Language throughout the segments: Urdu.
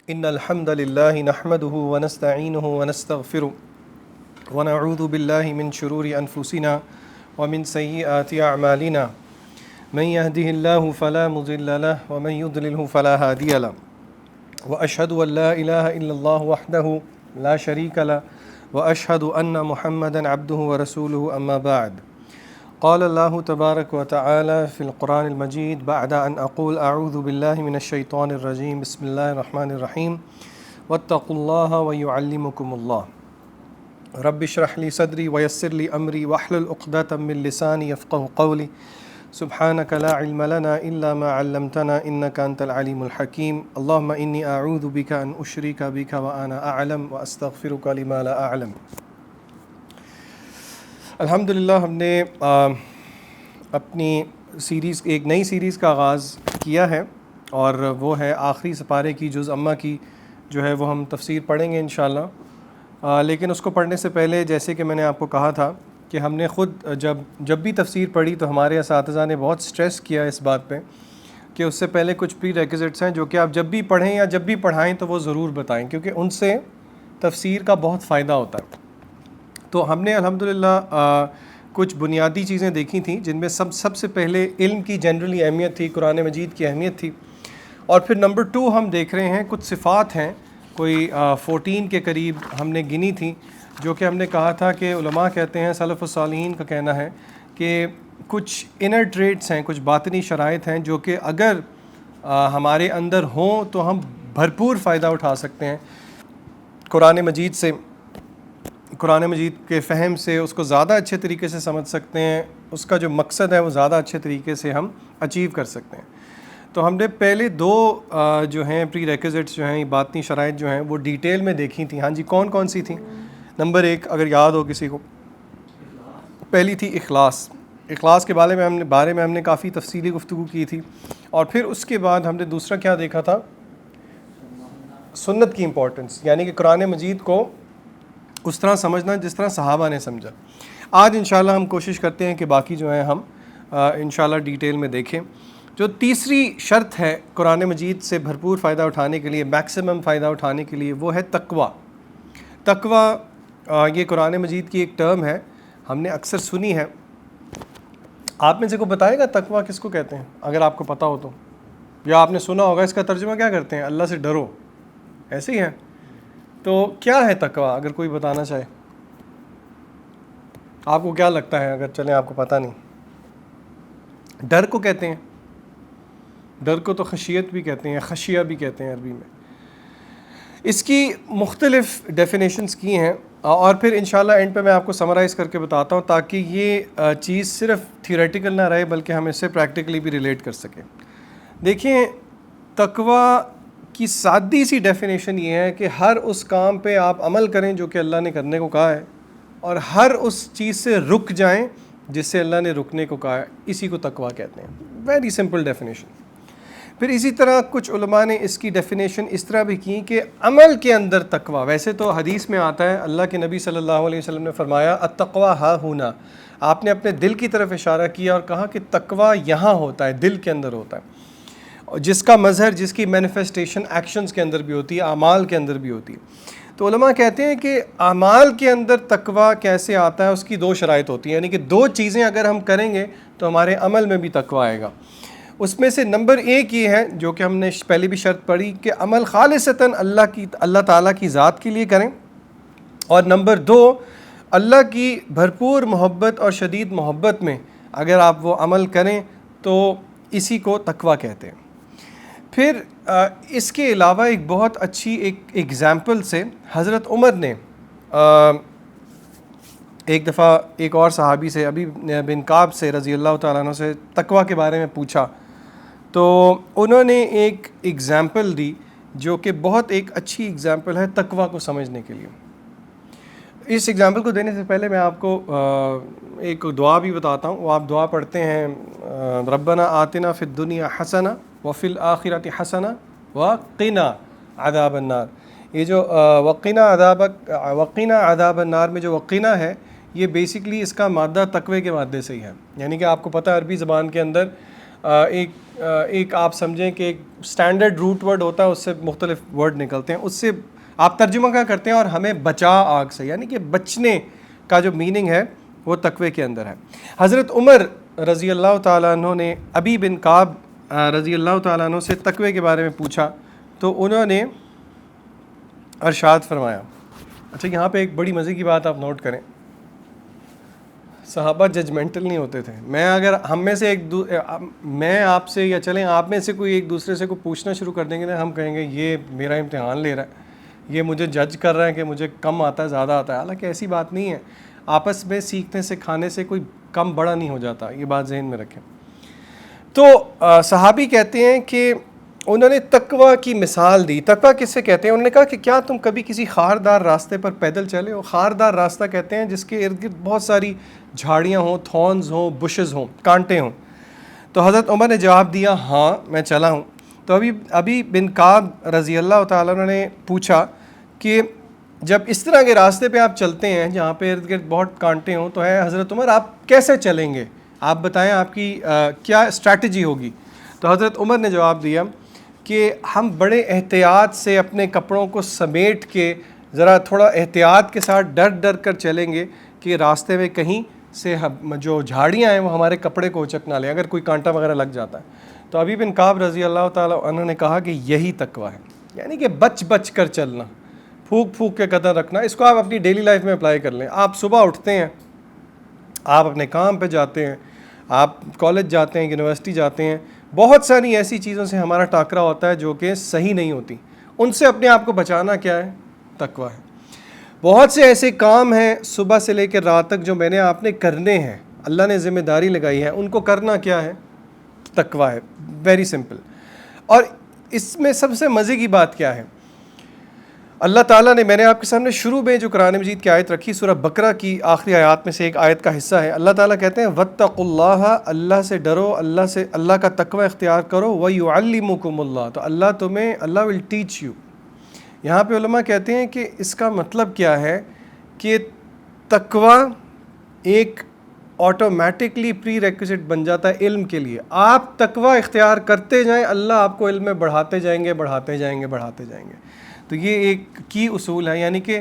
إن الحمد لله نحمده ونستعينه ونستغفره ونعوذ بالله من شرور أنفسنا ومن سيئات أعمالنا من يهده الله فلا مضل له ومن يضلله فلا هادي له وأشهد أن لا إله إلا الله وحده لا شريك له وأشهد أن محمدا عبده ورسوله أما بعد. قال الله تبارك وتعالى في القرآن المجيد بعد أن أقول أعوذ بالله من الشيطان الرجيم بسم الله الرحمن الرحيم واتقوا الله ويعلمكم الله رب اشرح لي صدري ويسر لي أمري واحلل عقدة من لساني يفقهوا قولي سبحانك لا علم لنا إلا ما علمتنا إنك أنت العليم الحكيم اللهم إني أعوذ بك أن أشرك بك وأنا أعلم وأستغفرك لما لا أعلم. الحمدللہ ہم نے اپنی سیریز ایک نئی سیریز کا آغاز کیا ہے اور وہ ہے آخری سپارے کی جز اما کی جو ہے وہ ہم تفسیر پڑھیں گے انشاءاللہ. لیکن اس کو پڑھنے سے پہلے جیسے کہ میں نے آپ کو کہا تھا کہ ہم نے خود جب بھی تفسیر پڑھی تو ہمارے اساتذہ نے بہت سٹریس کیا اس بات پہ کہ اس سے پہلے کچھ پری ریکوزٹس ہیں جو کہ آپ جب بھی پڑھیں یا جب بھی پڑھائیں تو وہ ضرور بتائیں کیونکہ ان سے تفسیر کا بہت فائدہ ہوتا ہے. تو ہم نے الحمدللہ کچھ بنیادی چیزیں دیکھی تھیں جن میں سب سے پہلے علم کی جنرلی اہمیت تھی, قرآن مجید کی اہمیت تھی, اور پھر نمبر 2 ہم دیکھ رہے ہیں کچھ صفات ہیں کوئی 14 کے قریب ہم نے گنی تھیں جو کہ ہم نے کہا تھا کہ علماء کہتے ہیں, سلف الصالحین کا کہنا ہے کہ کچھ انر ٹریٹس ہیں, کچھ باطنی شرائط ہیں جو کہ اگر ہمارے اندر ہوں تو ہم بھرپور فائدہ اٹھا سکتے ہیں قرآن مجید سے, قرآن مجید کے فہم سے اس کو زیادہ اچھے طریقے سے سمجھ سکتے ہیں, اس کا جو مقصد ہے وہ زیادہ اچھے طریقے سے ہم اچیو کر سکتے ہیں. تو ہم نے پہلے 2 جو ہیں پری ریکوزٹس جو ہیں باطنی شرائط جو ہیں وہ ڈیٹیل میں دیکھی تھیں. ہاں جی, کون کون سی تھیں؟ نمبر 1 اگر یاد ہو کسی کو, پہلی تھی اخلاص. اخلاص کے بارے میں ہم نے کافی تفصیلی گفتگو کی تھی. اور پھر اس کے بعد ہم نے دوسرا کیا دیکھا تھا؟ سنت کی امپورٹنس, یعنی کہ قرآن مجید کو اس طرح سمجھنا جس طرح صحابہ نے سمجھا. آج انشاءاللہ ہم کوشش کرتے ہیں کہ باقی جو ہیں ہم انشاءاللہ ڈیٹیل میں دیکھیں. جو تیسری شرط ہے قرآن مجید سے بھرپور فائدہ اٹھانے کے لیے, میکسیمم فائدہ اٹھانے کے لیے, وہ ہے تقوی. تقوی یہ قرآن مجید کی ایک ٹرم ہے, ہم نے اکثر سنی ہے. آپ میں سے کوئی بتائے گا تقوی کس کو کہتے ہیں اگر آپ کو پتہ ہو تو, یا آپ نے سنا ہوگا اس کا ترجمہ کیا کرتے ہیں؟ اللہ سے ڈرو, ایسے ہی ہیں. تو کیا ہے تقوی اگر کوئی بتانا چاہے؟ آپ کو کیا لگتا ہے اگر چلیں آپ کو پتہ نہیں؟ ڈر کو کہتے ہیں, ڈر کو تو خشیت بھی کہتے ہیں, خشیہ بھی کہتے ہیں عربی میں. اس کی مختلف ڈیفینیشنز کی ہیں اور پھر انشاءاللہ اینڈ پہ میں آپ کو سمرائز کر کے بتاتا ہوں تاکہ یہ چیز صرف تھیوریٹیکل نہ رہے بلکہ ہم اس سے پریکٹیکلی بھی ریلیٹ کر سکیں. دیکھیں, تقوی کی سادی سی ڈیفینیشن یہ ہے کہ ہر اس کام پہ آپ عمل کریں جو کہ اللہ نے کرنے کو کہا ہے, اور ہر اس چیز سے رک جائیں جس سے اللہ نے رکنے کو کہا ہے. اسی کو تقوی کہتے ہیں. Very simple definition. پھر اسی طرح کچھ علماء نے اس کی ڈیفینیشن اس طرح بھی کی کہ عمل کے اندر تقوی, ویسے تو حدیث میں آتا ہے, اللہ کے نبی صلی اللہ علیہ وسلم نے فرمایا التقوی ہا ہونا. آپ نے اپنے دل کی طرف اشارہ کیا اور کہا کہ تقوی یہاں ہوتا ہے, دل کے اندر ہوتا ہے, جس کا مظہر, جس کی مینیفیسٹیشن ایکشنز کے اندر بھی ہوتی ہے, اعمال کے اندر بھی ہوتی ہے. تو علماء کہتے ہیں کہ اعمال کے اندر تقوی کیسے آتا ہے, اس کی 2 شرائط ہوتی ہیں, یعنی کہ 2 چیزیں اگر ہم کریں گے تو ہمارے عمل میں بھی تقوی آئے گا. اس میں سے نمبر 1 یہ ہے جو کہ ہم نے پہلے بھی شرط پڑھی کہ عمل خالصتاً اللہ تعالیٰ کی ذات کے لیے کریں, اور نمبر 2 اللہ کی بھرپور محبت اور شدید محبت میں اگر آپ وہ عمل کریں تو اسی کو تقوی کہتے ہیں. پھر اس کے علاوہ ایک بہت اچھی ایک ایگزامپل سے حضرت عمر نے ایک دفعہ ایک اور صحابی سے, ابی بن کعب سے رضی اللہ تعالیٰ عنہ سے, تقوی کے بارے میں پوچھا تو انہوں نے ایک ایگزامپل دی جو کہ بہت ایک اچھی ایگزامپل ہے تقوی کو سمجھنے کے لیے. اس ایگزامپل کو دینے سے پہلے میں آپ کو ایک دعا بھی بتاتا ہوں. وہ آپ دعا پڑھتے ہیں ربنا آتنا فی الدنیا حسنہ وفی الآخرۃ حسنہ وقنا عذاب النار. یہ جو وقنا عذاب النار میں جو وقنا ہے یہ بیسکلی اس کا مادہ تقوی کے مادے سے ہی ہے. یعنی کہ آپ کو پتہ ہے عربی زبان کے اندر ایک ایک آپ سمجھیں کہ ایک اسٹینڈرڈ روٹ ورڈ ہوتا ہے، اس سے مختلف ورڈ نکلتے ہیں، اس سے آپ ترجمہ کیا کرتے ہیں، اور ہمیں بچا آگ سے، یعنی کہ بچنے کا جو میننگ ہے وہ تقوی کے اندر ہے۔ حضرت عمر رضی اللہ تعالیٰ عنہ نے ابی بن کعب رضی اللہ تعالیٰ عنہ سے تقوی کے بارے میں پوچھا تو انہوں نے ارشاد فرمایا۔ اچھا یہاں پہ ایک بڑی مزے کی بات آپ نوٹ کریں، صحابہ ججمنٹل نہیں ہوتے تھے۔ ہم میں سے میں آپ سے یا چلیں آپ میں سے کوئی ایک دوسرے سے کوئی پوچھنا شروع کر دیں گے نا، ہم کہیں گے یہ میرا امتحان لے رہا ہے، یہ مجھے جج کر رہا ہے کہ مجھے کم آتا ہے زیادہ آتا ہے، حالانکہ ایسی بات نہیں ہے۔ آپس میں سیکھنے سکھانے سے کوئی کم بڑا نہیں ہو جاتا، یہ بات ذہن میں رکھیں۔ تو صحابی کہتے ہیں کہ انہوں نے تقویٰ کی مثال دی۔ تقویٰ کس سے کہتے ہیں؟ انہوں نے کہا کہ کیا تم کبھی کسی خاردار راستے پر پیدل چلے ہو؟ خاردار راستہ کہتے ہیں جس کے ارد گرد بہت ساری جھاڑیاں ہوں، تھورنز ہوں، بشز ہوں، کانٹے ہوں۔ تو حضرت عمر نے جواب دیا ہاں میں چلا ہوں۔ تو ابھی بن کعب رضی اللہ تعالیٰ عنہ نے پوچھا کہ جب اس طرح کے راستے پہ آپ چلتے ہیں جہاں پہ ارد گرد بہت کانٹے ہوں تو ہے حضرت عمر آپ کیسے چلیں گے؟ آپ بتائیں آپ کی کیا اسٹریٹجی ہوگی؟ تو حضرت عمر نے جواب دیا کہ ہم بڑے احتیاط سے اپنے کپڑوں کو سمیٹ کے ذرا تھوڑا احتیاط کے ساتھ ڈر کر چلیں گے کہ راستے میں کہیں سے جو جھاڑیاں ہیں وہ ہمارے کپڑے کو اچک نہ لیں اگر کوئی کانٹا وغیرہ لگ جاتا ہے۔ تو ابی بن کعب رضی اللہ تعالیٰ عنہ نے کہا کہ یہی تقویٰ ہے، یعنی کہ بچ کر چلنا، پھونک کے قدم رکھنا۔ اس کو آپ اپنی ڈیلی لائف میں اپلائی کر لیں۔ آپ صبح اٹھتے ہیں، آپ اپنے کام پہ جاتے ہیں، آپ کالج جاتے ہیں، یونیورسٹی جاتے ہیں، بہت ساری ایسی چیزوں سے ہمارا ٹاکرا ہوتا ہے جو کہ صحیح نہیں ہوتی، ان سے اپنے آپ کو بچانا کیا ہے؟ تقویٰ ہے۔ بہت سے ایسے کام ہیں صبح سے لے کے رات تک جو میں نے آپ نے کرنے ہیں، اللہ نے ذمہ داری لگائی ہے، ان کو کرنا کیا ہے؟ تقویٰ ہے۔ Very simple. اور اس میں سب سے مزے کی بات کیا ہے؟ اللہ تعالیٰ نے، میں نے آپ کے سامنے شروع میں جو قرآن مجید کی آیت رکھی سورہ بقرہ کی آخری آیات میں سے ایک آیت کا حصہ ہے۔ اللہ تعالیٰ کہتے ہیں وَاتَّقُوا اللَّهَ، اللہ سے ڈرو، اللہ کا تقوی اختیار کرو، وَيُعَلِّمُكُمُ اللَّهُ، تو اللہ ول ٹیچ یو۔ یہاں پہ علماء کہتے ہیں کہ اس کا مطلب کیا ہے کہ تقوی ایک آٹومیٹکلی پری ریکوزٹ بن جاتا ہے علم کے لیے۔ آپ تقوی اختیار کرتے جائیں، اللہ آپ کو علم میں بڑھاتے جائیں گے۔ تو یہ ایک کی اصول ہے، یعنی کہ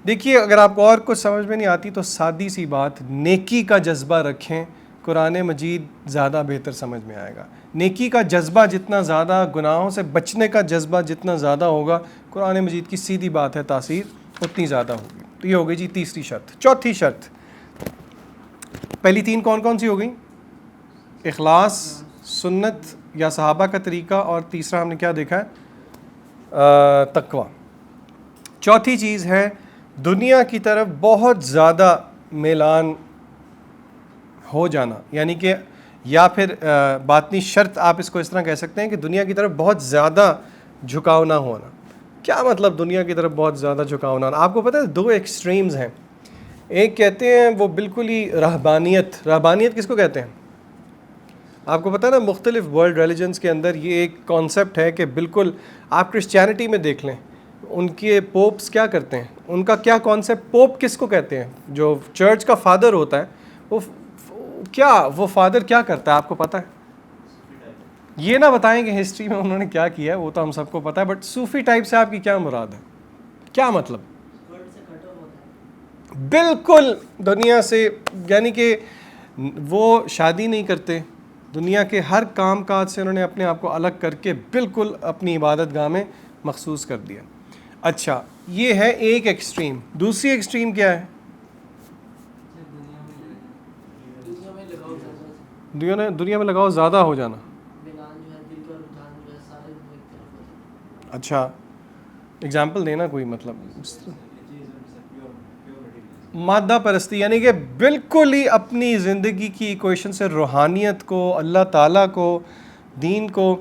دیکھیے اگر آپ کو اور کچھ سمجھ میں نہیں آتی تو سادی سی بات، نیکی کا جذبہ رکھیں، قرآن مجید زیادہ بہتر سمجھ میں آئے گا۔ نیکی کا جذبہ جتنا زیادہ، گناہوں سے بچنے کا جذبہ جتنا زیادہ ہوگا، قرآن مجید کی سیدھی بات ہے، تاثیر اتنی زیادہ ہوگی۔ تو یہ ہو گئی جی تیسری شرط۔ چوتھی شرط، پہلی تین کون سی ہو گئی؟ اخلاص، سنت یا صحابہ کا طریقہ، اور تیسرا ہم نے کیا دیکھا ہے؟ تقویٰ۔ چوتھی چیز ہے دنیا کی طرف بہت زیادہ میلان ہو جانا، یعنی کہ یا پھر باطنی شرط آپ اس کو اس طرح کہہ سکتے ہیں کہ دنیا کی طرف بہت زیادہ جھکاؤ نہ ہونا۔ کیا مطلب دنیا کی طرف بہت زیادہ جھکاؤ نہ ہونا؟ آپ کو پتہ ہے دو ایکسٹریمز ہیں، ایک کہتے ہیں وہ بالکل ہی رہبانیت کس کو کہتے ہیں؟ آپ کو پتہ ہے نا، مختلف ورلڈ ریلیجنز کے اندر یہ ایک کانسیپٹ ہے کہ بالکل آپ کرسچینٹی میں دیکھ لیں، ان کے پوپس کیا کرتے ہیں، ان کا کیا کانسیپٹ، پوپ کس کو کہتے ہیں؟ جو چرچ کا فادر ہوتا ہے وہ فادر کیا کرتا ہے آپ کو پتہ ہے؟ یہ نہ بتائیں کہ ہسٹری میں انہوں نے کیا کیا ہے، وہ تو ہم سب کو پتہ ہے، بٹ صوفی ٹائپ سے آپ کی کیا مراد ہے؟ کیا مطلب؟ بالکل دنیا سے، یعنی کہ وہ شادی نہیں کرتے، دنیا کے ہر کام کاج سے انہوں نے اپنے آپ کو الگ کر کے بالکل اپنی عبادت گاہ میں مخصوص کر دیا۔ اچھا یہ ہے ایک ایکسٹریم۔ دوسری ایکسٹریم کیا ہے؟ دنیا میں لگاؤ زیادہ ہو جانا۔ اچھا اگزامپل دینا کوئی، مطلب مادہ پرستی، یعنی کہ بالکل ہی اپنی زندگی کی ایکویشن سے روحانیت کو، اللہ تعالیٰ کو، دین کو۔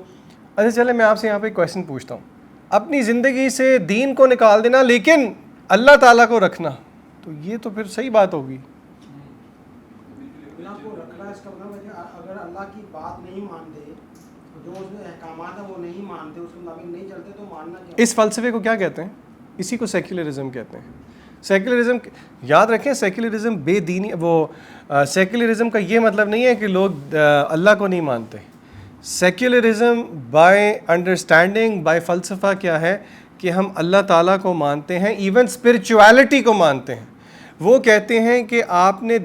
اچھا چلے میں آپ سے یہاں پہ ایک کویشچن پوچھتا ہوں، اپنی زندگی سے دین کو نکال دینا لیکن اللہ تعالیٰ کو رکھنا، تو یہ تو پھر صحیح بات ہوگی۔ اگر اللہ کی بات نہیں مانتے، جو اس میں احکامات ہیں وہ نہیں مانتے، اس کے مطابق نہیں چلتے، تو ماننا کیا؟ اس فلسفے کو کیا کہتے ہیں؟ اسی کو سیکولرزم کہتے ہیں۔ سیکولرزم یاد رکھیں، سیکولرزم بے دینی، وہ سیکولرزم کا یہ مطلب نہیں ہے کہ لوگ اللہ کو نہیں مانتے۔ سیکولرزم بائی انڈرسٹینڈنگ بائی فلسفہ کیا ہے کہ ہم اللہ تعالیٰ کو مانتے ہیں، ایون اسپرچویلٹی کو مانتے ہیں. وہ کہتے ہیں کہ آپ نے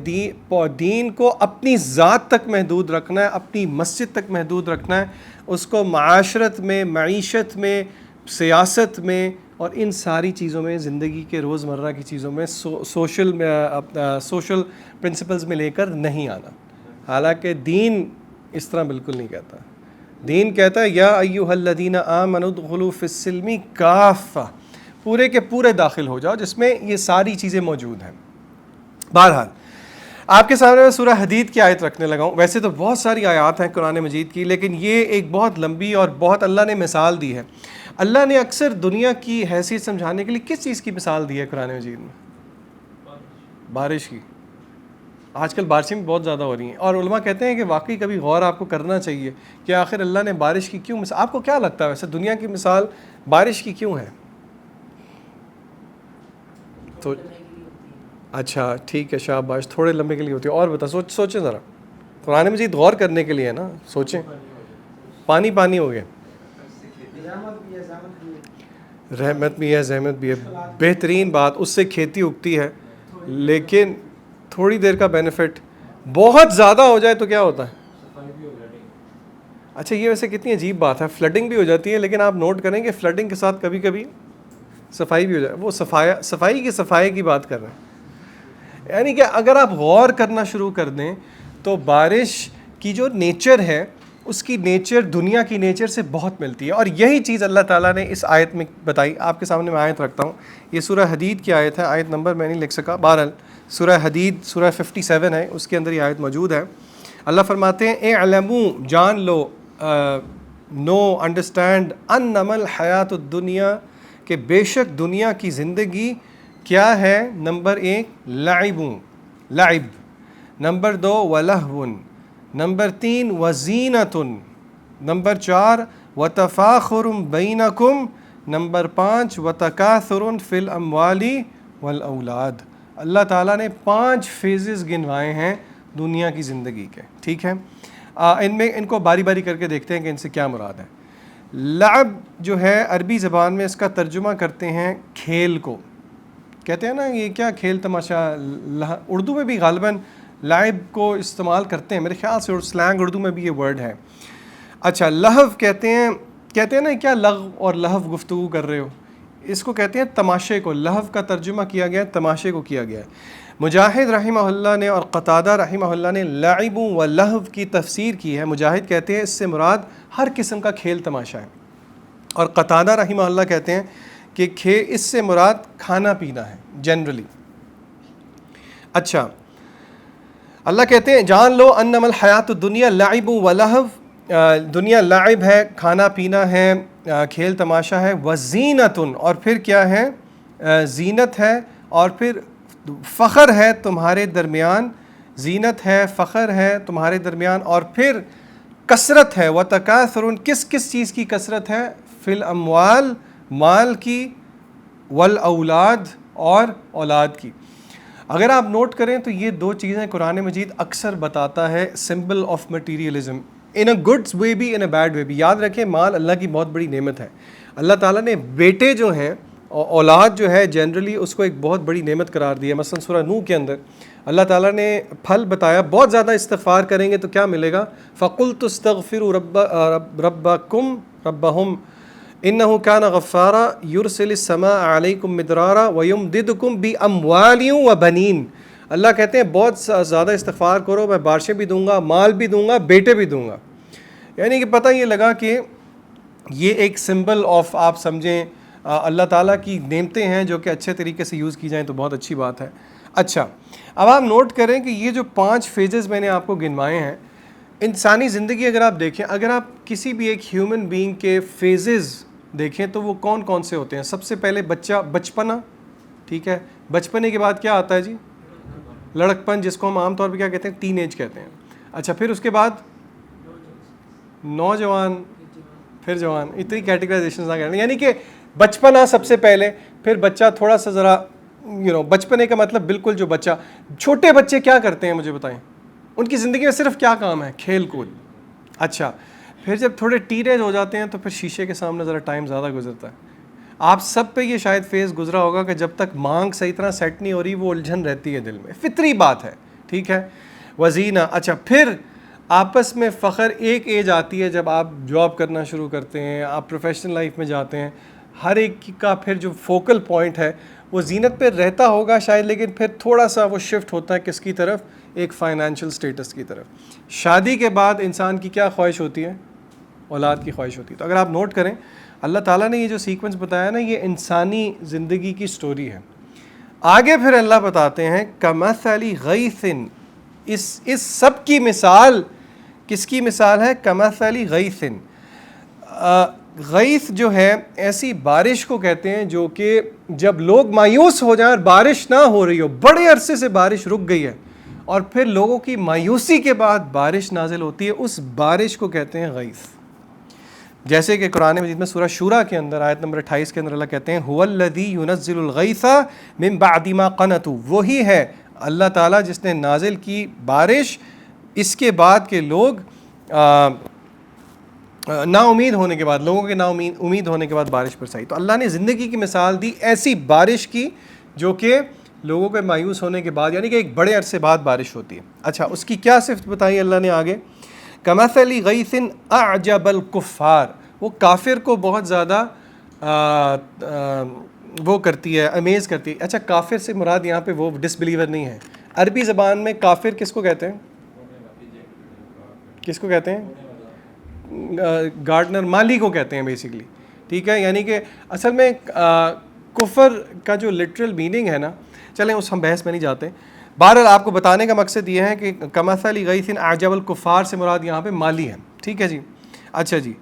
دین کو اپنی ذات تک محدود رکھنا ہے، اپنی مسجد تک محدود رکھنا ہے، اس کو معاشرت میں، معیشت میں، سیاست میں اور ان ساری چیزوں میں، زندگی کے روزمرہ کی چیزوں میں سوشل پرنسپلز میں لے کر نہیں آنا. حالانکہ دین اس طرح بالکل نہیں کہتا. دین کہتا ہے یا ایھا الذین آمنوا ادخلوا فی السلم کافہ، پورے کے پورے داخل ہو جاؤ، جس میں یہ ساری چیزیں موجود ہیں. بہرحال آپ کے سامنے میں سورہ حدید کی آیت رکھنے لگا ہوں. ویسے تو بہت ساری آیات ہیں قرآن مجید کی، لیکن یہ ایک بہت لمبی اور بہت اللہ نے مثال دی ہے. اللہ نے اکثر دنیا کی حیثیت سمجھانے کے لیے کس چیز کی مثال دی ہے قرآن مجید میں؟ بارش کی. آج کل بارشیں بھی بہت زیادہ ہو رہی ہیں، اور علماء کہتے ہیں کہ واقعی کبھی غور آپ کو کرنا چاہیے کہ آخر اللہ نے بارش کی کیوں مثال. آپ کو کیا لگتا ہے ویسے دنیا کی مثال بارش کی کیوں ہے؟ تو اچھا ٹھیک ہے، شاباش، تھوڑے لمبے کے لیے ہوتی ہے. اور بتا، سوچیں ذرا، قرآن مجید غور کرنے کے لیے ہے نا. سوچیں، پانی پانی ہو گیا، رحمت بھی ہے، زحمت بھی ہے. بہترین بات، اس سے کھیتی اگتی ہے. لیکن تھوڑی دیر کا بینیفٹ، بہت زیادہ ہو جائے تو کیا ہوتا ہے؟ اچھا یہ ویسے کتنی عجیب بات ہے، فلڈنگ بھی ہو جاتی ہے، لیکن آپ نوٹ کریں کہ فلڈنگ کے ساتھ کبھی کبھی صفائی بھی ہو جائے. وہ صفائی کی صفائی کی بات کر رہے ہیں. یعنی کہ اگر آپ غور کرنا شروع کر دیں تو بارش کی جو نیچر ہے، اس کی نیچر دنیا کی نیچر سے بہت ملتی ہے. اور یہی چیز اللہ تعالیٰ نے اس آیت میں بتائی. آپ کے سامنے میں آیت رکھتا ہوں، یہ سورہ حدید کی آیت ہے. آیت نمبر میں نہیں لکھ سکا، بہرحال سورہ حدید سورہ 57 ہے، اس کے اندر یہ آیت موجود ہے. اللہ فرماتے ہیں اعلموا، جان لو، نو، انڈرسٹینڈ، انما الحیات الدنیا، کہ بے شک دنیا کی زندگی کیا ہے. نمبر 1 لعب، نمبر 2 ولہو، نمبر 3 وزینۃ، نمبر 4 وتفاخر بینکم، نمبر 5 وتکاثر فی الاموال والاولاد. اللہ تعالیٰ نے 5 فیزز گنوائے ہیں دنیا کی زندگی کے. ٹھیک ہے، ان کو باری باری کر کے دیکھتے ہیں کہ ان سے کیا مراد ہے. لعب جو ہے عربی زبان میں اس کا ترجمہ کرتے ہیں کھیل کو. کہتے ہیں نا یہ کیا کھیل تماشا. اردو میں بھی غالباً لعب کو استعمال کرتے ہیں، میرے خیال سے سلینگ اردو میں بھی یہ ورڈ ہے. اچھا لہو کہتے ہیں نا کیا لغو اور لہو گفتگو کر رہے ہو، اس کو کہتے ہیں تماشے کو. لہو کا ترجمہ کیا گیا ہے، تماشے کو کیا گیا ہے. مجاہد رحمہ اللہ نے اور قتادہ رحمہ اللہ نے لعب و لہو کی تفسیر کی ہے. مجاہد کہتے ہیں اس سے مراد ہر قسم کا کھیل تماشا ہے، اور قتادہ رحمہ اللہ کہتے ہیں کہ اس سے مراد کھانا پینا ہے جنرلی. اچھا اللہ کہتے ہیں جان لو انما الحیات الدنیا لعب و لہو، دنیا لعب ہے، کھانا پینا ہے، کھیل تماشا ہے. وزینۃ، اور پھر کیا ہے؟ زینت ہے، اور پھر فخر ہے تمہارے درمیان. زینت ہے، فخر ہے تمہارے درمیان، اور پھر کثرت ہے. وتکاثر، کس چیز کی کثرت ہے؟ فی الاموال، مال کی، والاولاد، اور اولاد کی. اگر آپ نوٹ کریں تو یہ 2 چیزیں قرآن مجید اکثر بتاتا ہے، symbol of materialism, in a good way بھی، ان اے بیڈ وے بھی. یاد رکھیں مال اللہ کی بہت بڑی نعمت ہے. اللہ تعالیٰ نے بیٹے جو ہیں، اولاد جو ہے جنرلی اس کو ایک بہت بڑی نعمت قرار دی ہے. مثلا سورہ نوح کے اندر اللہ تعالیٰ نے پھل بتایا، بہت زیادہ استغفار کریں گے تو کیا ملے گا؟ فَقُلْتُ اسْتَغْفِرُوا رَبَّكُمْ رَبَّهُمْ إِنَّهُ كَانَ غَفَّارًا يُرْسِلِ السَّمَاءَ عَلَيْكُمْ مِدْرَارًا وَيُمْدِدْكُمْ بِأَمْوَالٍ وَبَنِينَ. اللہ کہتے ہیں بہت زیادہ استغفار کرو، میں بارشیں بھی دوں گا، مال بھی دوں گا، بیٹے بھی دوں گا. یعنی کہ پتہ یہ لگا کہ یہ ایک سمبل آف، آپ سمجھیں اللہ تعالیٰ کی نعمتیں ہیں جو کہ اچھے طریقے سے یوز کی جائیں تو بہت اچھی بات ہے. اچھا اب آپ نوٹ کریں کہ یہ جو 5 فیزز میں نے آپ کو گنوائے ہیں، انسانی زندگی اگر آپ دیکھیں، اگر آپ کسی بھی ایک ہیومن بینگ کے فیزز دیکھیں تو وہ کون کون سے ہوتے ہیں؟ سب سے پہلے بچپنا. ٹھیک ہے، بچپنے کے بعد کیا آتا ہے جی؟ لڑکپن، جس کو ہم عام طور پہ کیا کہتے ہیں؟ ٹین ایج کہتے ہیں. اچھا پھر اس کے بعد نوجوان، پھر جوان. اتنی کیٹیگرائزیشن نہ کریں، یعنی کہ بچپنا سب سے پہلے، پھر بچہ تھوڑا سا ذرا بچپنے کا مطلب بالکل جو بچہ. چھوٹے بچے کیا کرتے ہیں مجھے بتائیں، ان کی زندگی میں صرف کیا کام ہے؟ کھیل کود. اچھا پھر جب تھوڑے ٹین ایج ہو جاتے ہیں تو پھر شیشے کے سامنے ذرا ٹائم زیادہ گزرتا ہے. آپ سب پہ یہ شاید فیز گزرا ہوگا کہ جب تک مانگ صحیح طرح سیٹ نہیں ہو رہی وہ الجھن رہتی ہے دل میں, فطری بات ہے, ٹھیک ہے. وزینہ, اچھا پھر آپس میں فخر, ایک ایج آتی ہے جب آپ جاب کرنا شروع کرتے ہیں, آپ پروفیشنل لائف میں جاتے ہیں, ہر ایک کا پھر جو فوکل پوائنٹ ہے وہ زینت پہ رہتا ہوگا شاید, لیکن پھر تھوڑا سا وہ شفٹ ہوتا ہے کس کی طرف, ایک فائنینشیل سٹیٹس کی طرف. شادی کے بعد انسان کی کیا خواہش ہوتی ہے, اولاد کی خواہش ہوتی ہے. تو اگر آپ نوٹ کریں اللہ تعالیٰ نے یہ جو سیکوینس بتایا نا یہ انسانی زندگی کی سٹوری ہے. آگے پھر اللہ بتاتے ہیں کمثل غیث, اس سب کی مثال کس کی مثال ہے, کمثل غیث. غیث جو ہے ایسی بارش کو کہتے ہیں جو کہ جب لوگ مایوس ہو جائیں اور بارش نہ ہو رہی ہو, بڑے عرصے سے بارش رک گئی ہے اور پھر لوگوں کی مایوسی کے بعد بارش نازل ہوتی ہے, اس بارش کو کہتے ہیں غیث. جیسے کہ قرآن مجید میں سورہ شورا کے اندر آیت نمبر 28 کے اندر اللہ کہتے ہیں هو الذی ينزل الغیث من بعد ما قنطوا, وہی ہے اللہ تعالیٰ جس نے نازل کی بارش اس کے بعد کہ لوگ نا امید ہونے کے بعد, لوگوں کے نا امید ہونے کے بعد بارش برسائی. تو اللہ نے زندگی کی مثال دی ایسی بارش کی جو کہ لوگوں کے مایوس ہونے کے بعد, یعنی کہ ایک بڑے عرصے بعد بارش ہوتی ہے. اچھا اس کی کیا صفت بتائی اللہ نے آگے, کمثل غیث اعجب الکفار, وہ کافر کو بہت زیادہ وہ کرتی ہے, امیز کرتی ہے. اچھا کافر سے مراد یہاں پہ وہ ڈس بلیور نہیں ہے. عربی زبان میں کافر کس کو کہتے ہیں, کس کو کہتے ہیں, گارڈنر, مالی کو کہتے ہیں بیسیکلی, ٹھیک ہے. یعنی کہ اصل میں کفر کا جو لٹرل میننگ ہے نا, چلیں اس ہم بحث میں نہیں جاتے. بہرحال آپ کو بتانے کا مقصد یہ ہے کہ کمثل غیث اعجب الکفار سے مراد یہاں پہ مالی ہے, ٹھیک ہے جی. اچھا جی,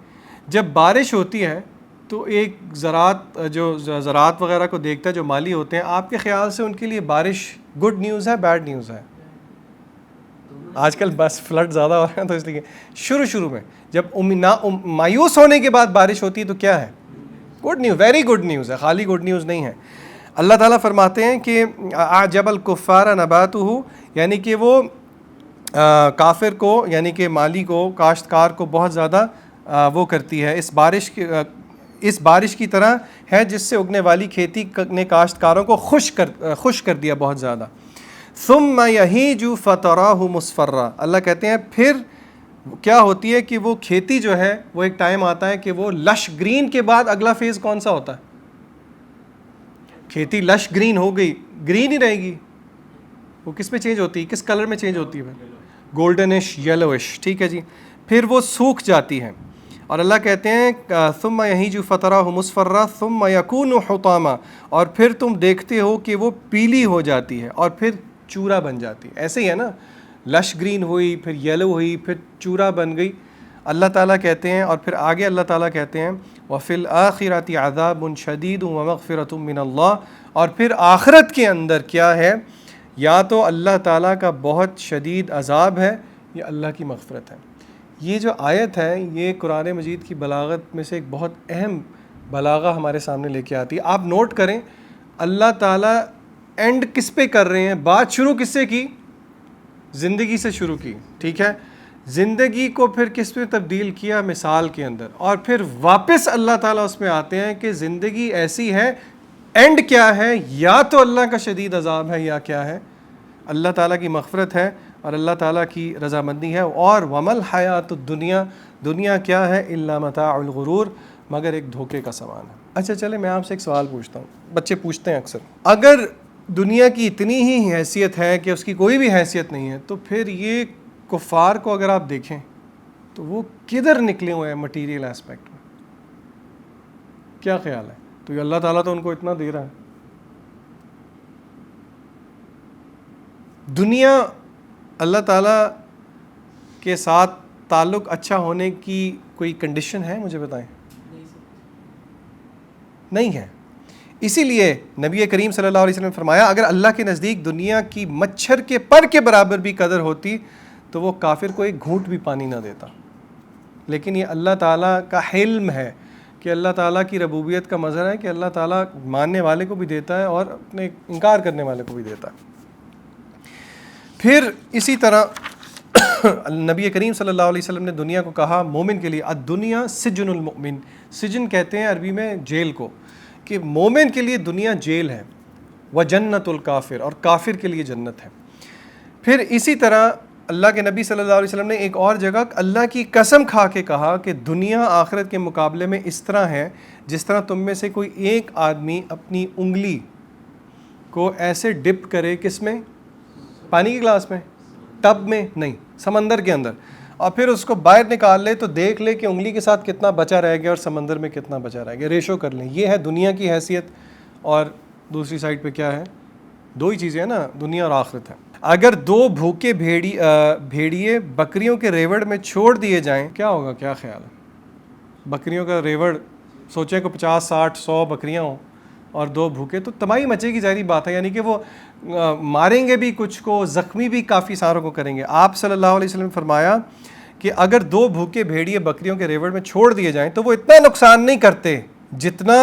جب بارش ہوتی ہے تو ایک زراعت وغیرہ کو دیکھتا ہے جو مالی ہوتے ہیں, آپ کے خیال سے ان کے لیے بارش گڈ نیوز ہے بیڈ نیوز ہے؟ آج کل بس فلڈ زیادہ ہو رہا ہے تو اس لیے شروع میں جب مایوس ہونے کے بعد بارش ہوتی ہے تو کیا ہے, good news, very good news ہے, خالی گڈ نیوز نہیں ہے. اللہ تعالیٰ فرماتے ہیں کہ اعجب الکفار نباتہ, یعنی کہ وہ کافر کو یعنی کہ مالی کو, کاشتکار کو بہت زیادہ وہ کرتی ہے. اس بارش کی طرح ہے جس سے اگنے والی کھیتی نے کاشتکاروں کو خوش کر دیا بہت زیادہ. ثم یہیج فتراہ مصفرا, اللہ کہتے ہیں پھر کیا ہوتی ہے کہ وہ کھیتی جو ہے وہ ایک ٹائم آتا ہے کہ وہ لش گرین کے بعد اگلا فیز کون سا ہوتا ہے, کھیتی لش گرین ہو گئی, گرین ہی رہے گی, وہ کس میں چینج ہوتی ہے, کس کلر میں چینج ہوتی ہے, گولڈنش یلوش, ٹھیک ہے جی. پھر وہ سوکھ جاتی ہے اور اللہ کہتے ہیں ثم یہیج فتراہ مصفرا ثم یکون حطاما, اور پھر تم دیکھتے ہو کہ وہ پیلی ہو جاتی ہے اور پھر چورا بن جاتی ہے. ایسے ہی ہے نا, لش گرین ہوئی, پھر یلو ہوئی, پھر چورا بن گئی. اللہ تعالیٰ کہتے ہیں, اور پھر آگے اللہ تعالیٰ کہتے ہیں وَفِي الْآخِرَةِ عَذَابٌ شَدِيدٌ وَمَغْفِرَةٌ مِّنَ اللَّهِ, اور پھر آخرت کے اندر کیا ہے, یا تو اللہ تعالیٰ کا بہت شدید عذاب ہے یا اللہ کی مغفرت ہے. یہ جو آیت ہے یہ قرآن مجید کی بلاغت میں سے ایک بہت اہم بلاغہ ہمارے سامنے لے کے آتی ہے. آپ نوٹ کریں اللہ تعالیٰ اینڈ کس پہ کر رہے ہیں, بات شروع کس سے کی, زندگی سے شروع کی, ٹھیک ہے, زندگی کو پھر کس پہ تبدیل کیا, مثال کے اندر, اور پھر واپس اللہ تعالیٰ اس میں آتے ہیں کہ زندگی ایسی ہے, اینڈ کیا ہے, یا تو اللہ کا شدید عذاب ہے یا کیا ہے, اللہ تعالیٰ کی مغفرت ہے اور اللہ تعالیٰ کی رضامندی ہے. اور ومل حیات الدنیا, دنیا کیا ہے, الا متاع الغرور, مگر ایک دھوکے کا سامان ہے. اچھا چلے میں آپ سے ایک سوال پوچھتا ہوں, بچے پوچھتے ہیں اکثر, اگر دنیا کی اتنی ہی حیثیت ہے کہ اس کی کوئی بھی حیثیت نہیں ہے, تو پھر یہ کفار کو اگر آپ دیکھیں تو وہ کدھر نکلے ہوئے ہیں مٹیریل ایسپیکٹ میں, کیا خیال ہے؟ تو یہ اللہ تعالیٰ تو ان کو اتنا دے رہا ہے. دنیا اللہ تعالیٰ کے ساتھ تعلق اچھا ہونے کی کوئی کنڈیشن ہے, مجھے بتائیں. نہیں ہے. اسی لیے نبی کریم صلی اللہ علیہ وسلم نے فرمایا اگر اللہ کے نزدیک دنیا کی مچھر کے پر کے برابر بھی قدر ہوتی تو وہ کافر کو ایک گھونٹ بھی پانی نہ دیتا. لیکن یہ اللہ تعالیٰ کا حلم ہے کہ اللہ تعالیٰ کی ربوبیت کا مظہر ہے کہ اللہ تعالیٰ ماننے والے کو بھی دیتا ہے اور اپنے انکار کرنے والے کو بھی دیتا ہے. پھر اسی طرح نبی کریم صلی اللہ علیہ وسلم نے دنیا کو کہا مومن کے لیے الدنیا سجن المؤمن، سجن کہتے ہیں عربی میں جیل کو، کہ مومن کے لیے دنیا جیل ہے، وجنت الکافر، اور کافر کے لیے جنت ہے۔ پھر اسی طرح اللہ کے نبی صلی اللہ علیہ وسلم نے ایک اور جگہ اللہ کی قسم کھا کے کہا کہ دنیا آخرت کے مقابلے میں اس طرح ہے جس طرح تم میں سے کوئی ایک آدمی اپنی انگلی کو ایسے ڈپ کرے، کس میں؟ پانی کے گلاس میں، ٹب میں نہیں، سمندر کے اندر، اور پھر اس کو باہر نکال لے تو دیکھ لے کہ انگلی کے ساتھ کتنا بچا رہ گیا اور سمندر میں کتنا بچا رہ گیا، ریشو کر لیں۔ یہ ہے دنیا کی حیثیت، اور دوسری سائڈ پہ کیا ہے؟ دو ہی چیزیں ہیں نا، دنیا اور آخرت ہے۔ اگر دو بھوکے بھیڑیے بکریوں کے ریوڑ میں چھوڑ دیے جائیں، کیا ہوگا؟ کیا خیال ہے؟ بکریوں کا ریوڑ، سوچیں کہ 50 60 100 بکریاں ہوں اور دو بھوکے، تو تباہی مچے گی، ظاہری بات ہے، یعنی کہ وہ ماریں گے بھی کچھ کو، زخمی بھی کافی ساروں کو کریں گے۔ آپ صلی اللہ علیہ وسلم نے فرمایا کہ اگر دو بھوکے بھیڑیے بکریوں کے ریوڑ میں چھوڑ دیے جائیں تو وہ اتنا نقصان نہیں کرتے جتنا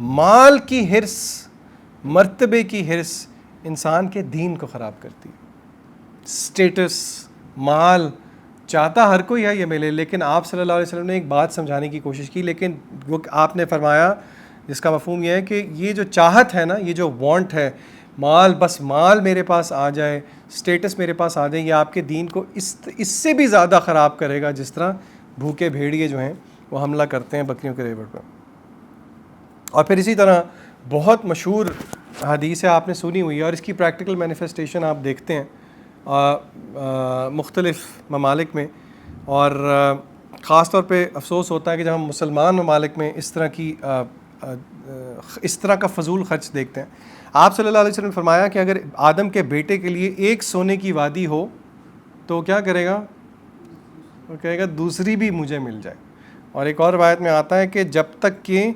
مال کی حرص، مرتبے کی حرص انسان کے دین کو خراب کرتی ہے۔ سٹیٹس، مال چاہتا ہر کوئی ہے یہ ملے، لیکن آپ صلی اللہ علیہ وسلم نے ایک بات سمجھانے کی کوشش کی، لیکن وہ آپ نے فرمایا جس کا مفہوم یہ ہے کہ یہ جو چاہت ہے نا، یہ جو وانٹ ہے، مال، بس مال میرے پاس آ جائے، سٹیٹس میرے پاس آ جائے، یہ آپ کے دین کو اس سے بھی زیادہ خراب کرے گا جس طرح بھوکے بھیڑیے جو ہیں وہ حملہ کرتے ہیں بکریوں کے ریوڑ پر۔ اور پھر اسی طرح بہت مشہور حدیث ہے، آپ نے سنی ہوئی ہے، اور اس کی پریکٹیکل مینیفیسٹیشن آپ دیکھتے ہیں مختلف ممالک میں، اور خاص طور پہ افسوس ہوتا ہے کہ جب ہم مسلمان ممالک میں اس طرح کا فضول خرچ دیکھتے ہیں۔ آپ صلی اللہ علیہ وسلم نے فرمایا کہ اگر آدم کے بیٹے کے لیے ایک سونے کی وادی ہو تو کیا کرے گا؟ وہ کہے گا دوسری بھی مجھے مل جائے۔ اور ایک اور روایت میں آتا ہے کہ جب تک کہ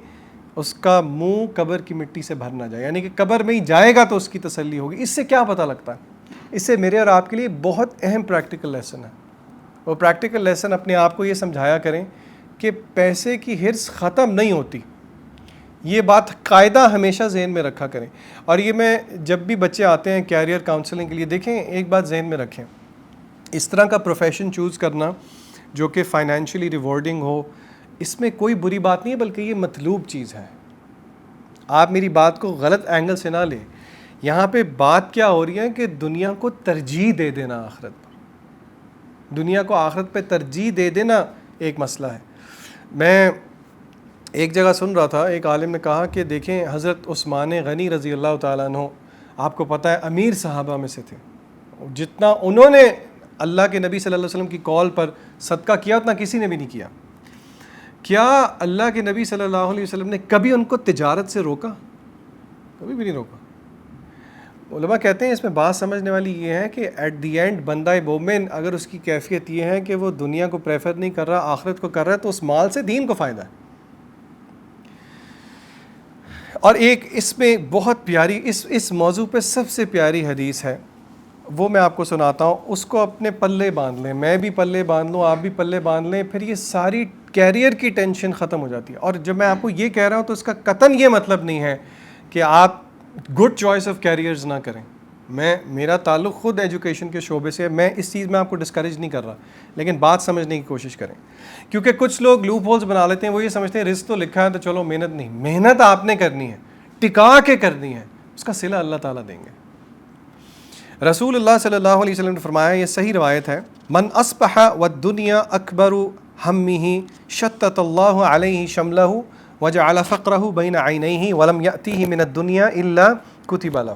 اس کا منہ قبر کی مٹی سے بھر نہ جائے، یعنی کہ قبر میں ہی جائے گا تو اس کی تسلی ہوگی۔ اس سے کیا پتہ لگتا ہے؟ اس سے میرے اور آپ کے لیے بہت اہم پریکٹیکل لیسن ہے۔ وہ پریکٹیکل لیسن اپنے آپ کو یہ سمجھایا کریں کہ پیسے کی حرص ختم نہیں ہوتی، یہ بات قاعدہ ہمیشہ ذہن میں رکھا کریں۔ اور یہ میں جب بھی بچے آتے ہیں کیریئر کاؤنسلنگ کے لیے، دیکھیں ایک بات ذہن میں رکھیں، اس طرح کا پروفیشن چوز کرنا جو کہ فائنینشلی ریوارڈنگ ہو، اس میں کوئی بری بات نہیں ہے، بلکہ یہ مطلوب چیز ہے۔ آپ میری بات کو غلط اینگل سے نہ لیں، یہاں پہ بات کیا ہو رہی ہے کہ دنیا کو ترجیح دے دینا آخرت پر، دنیا کو آخرت پہ ترجیح دے دینا ایک مسئلہ ہے۔ میں ایک جگہ سن رہا تھا، ایک عالم نے کہا کہ دیکھیں حضرت عثمان غنی رضی اللہ تعالیٰ عنہ، آپ کو پتہ ہے امیر صحابہ میں سے تھے، جتنا انہوں نے اللہ کے نبی صلی اللہ علیہ وسلم کی کال پر صدقہ کیا اتنا کسی نے بھی نہیں کیا۔ کیا اللہ کے نبی صلی اللہ علیہ وسلم نے کبھی ان کو تجارت سے روکا؟ کبھی بھی نہیں روکا۔ علماء کہتے ہیں اس میں بات سمجھنے والی یہ ہے کہ ایٹ دی اینڈ بندہ مومن اگر اس کی کیفیت یہ ہے کہ وہ دنیا کو پریفر نہیں کر رہا، آخرت کو کر رہا ہے، تو اس مال سے دین کو فائدہ ہے۔ اور ایک اس میں بہت پیاری اس موضوع پہ سب سے پیاری حدیث ہے، وہ میں آپ کو سناتا ہوں، اس کو اپنے پلے باندھ لیں، میں بھی پلے باندھ لوں، آپ بھی پلے باندھ لیں، پھر یہ ساری کیریئر کی ٹینشن ختم ہو جاتی ہے۔ اور جب میں آپ کو یہ کہہ رہا ہوں تو اس کا قطعاً یہ مطلب نہیں ہے کہ آپ گڈ چوائس آف کیریئرز نہ کریں۔ میرا تعلق خود ایجوکیشن کے شعبے سے ہے، میں اس چیز میں آپ کو ڈسکریج نہیں کر رہا، لیکن بات سمجھنے کی کوشش کریں، کیونکہ کچھ لوگ لوپ ہولز بنا لیتے ہیں، وہ یہ سمجھتے ہیں رزق تو لکھا ہے تو چلو محنت نہیں، محنت آپ نے کرنی ہے، ٹکا کے کرنی ہے، اس کا صلہ اللہ تعالیٰ دیں گے۔ رسول اللہ صلی اللہ علیہ وسلم نے فرمایا، یہ صحیح روایت ہے، من اصبح والدنیا اکبر ہمہ شتت اللہ علیہ شملہ وجعل فقرہ بین عینیہ ولم یأتیہ من الدنیا الا کتب لہ۔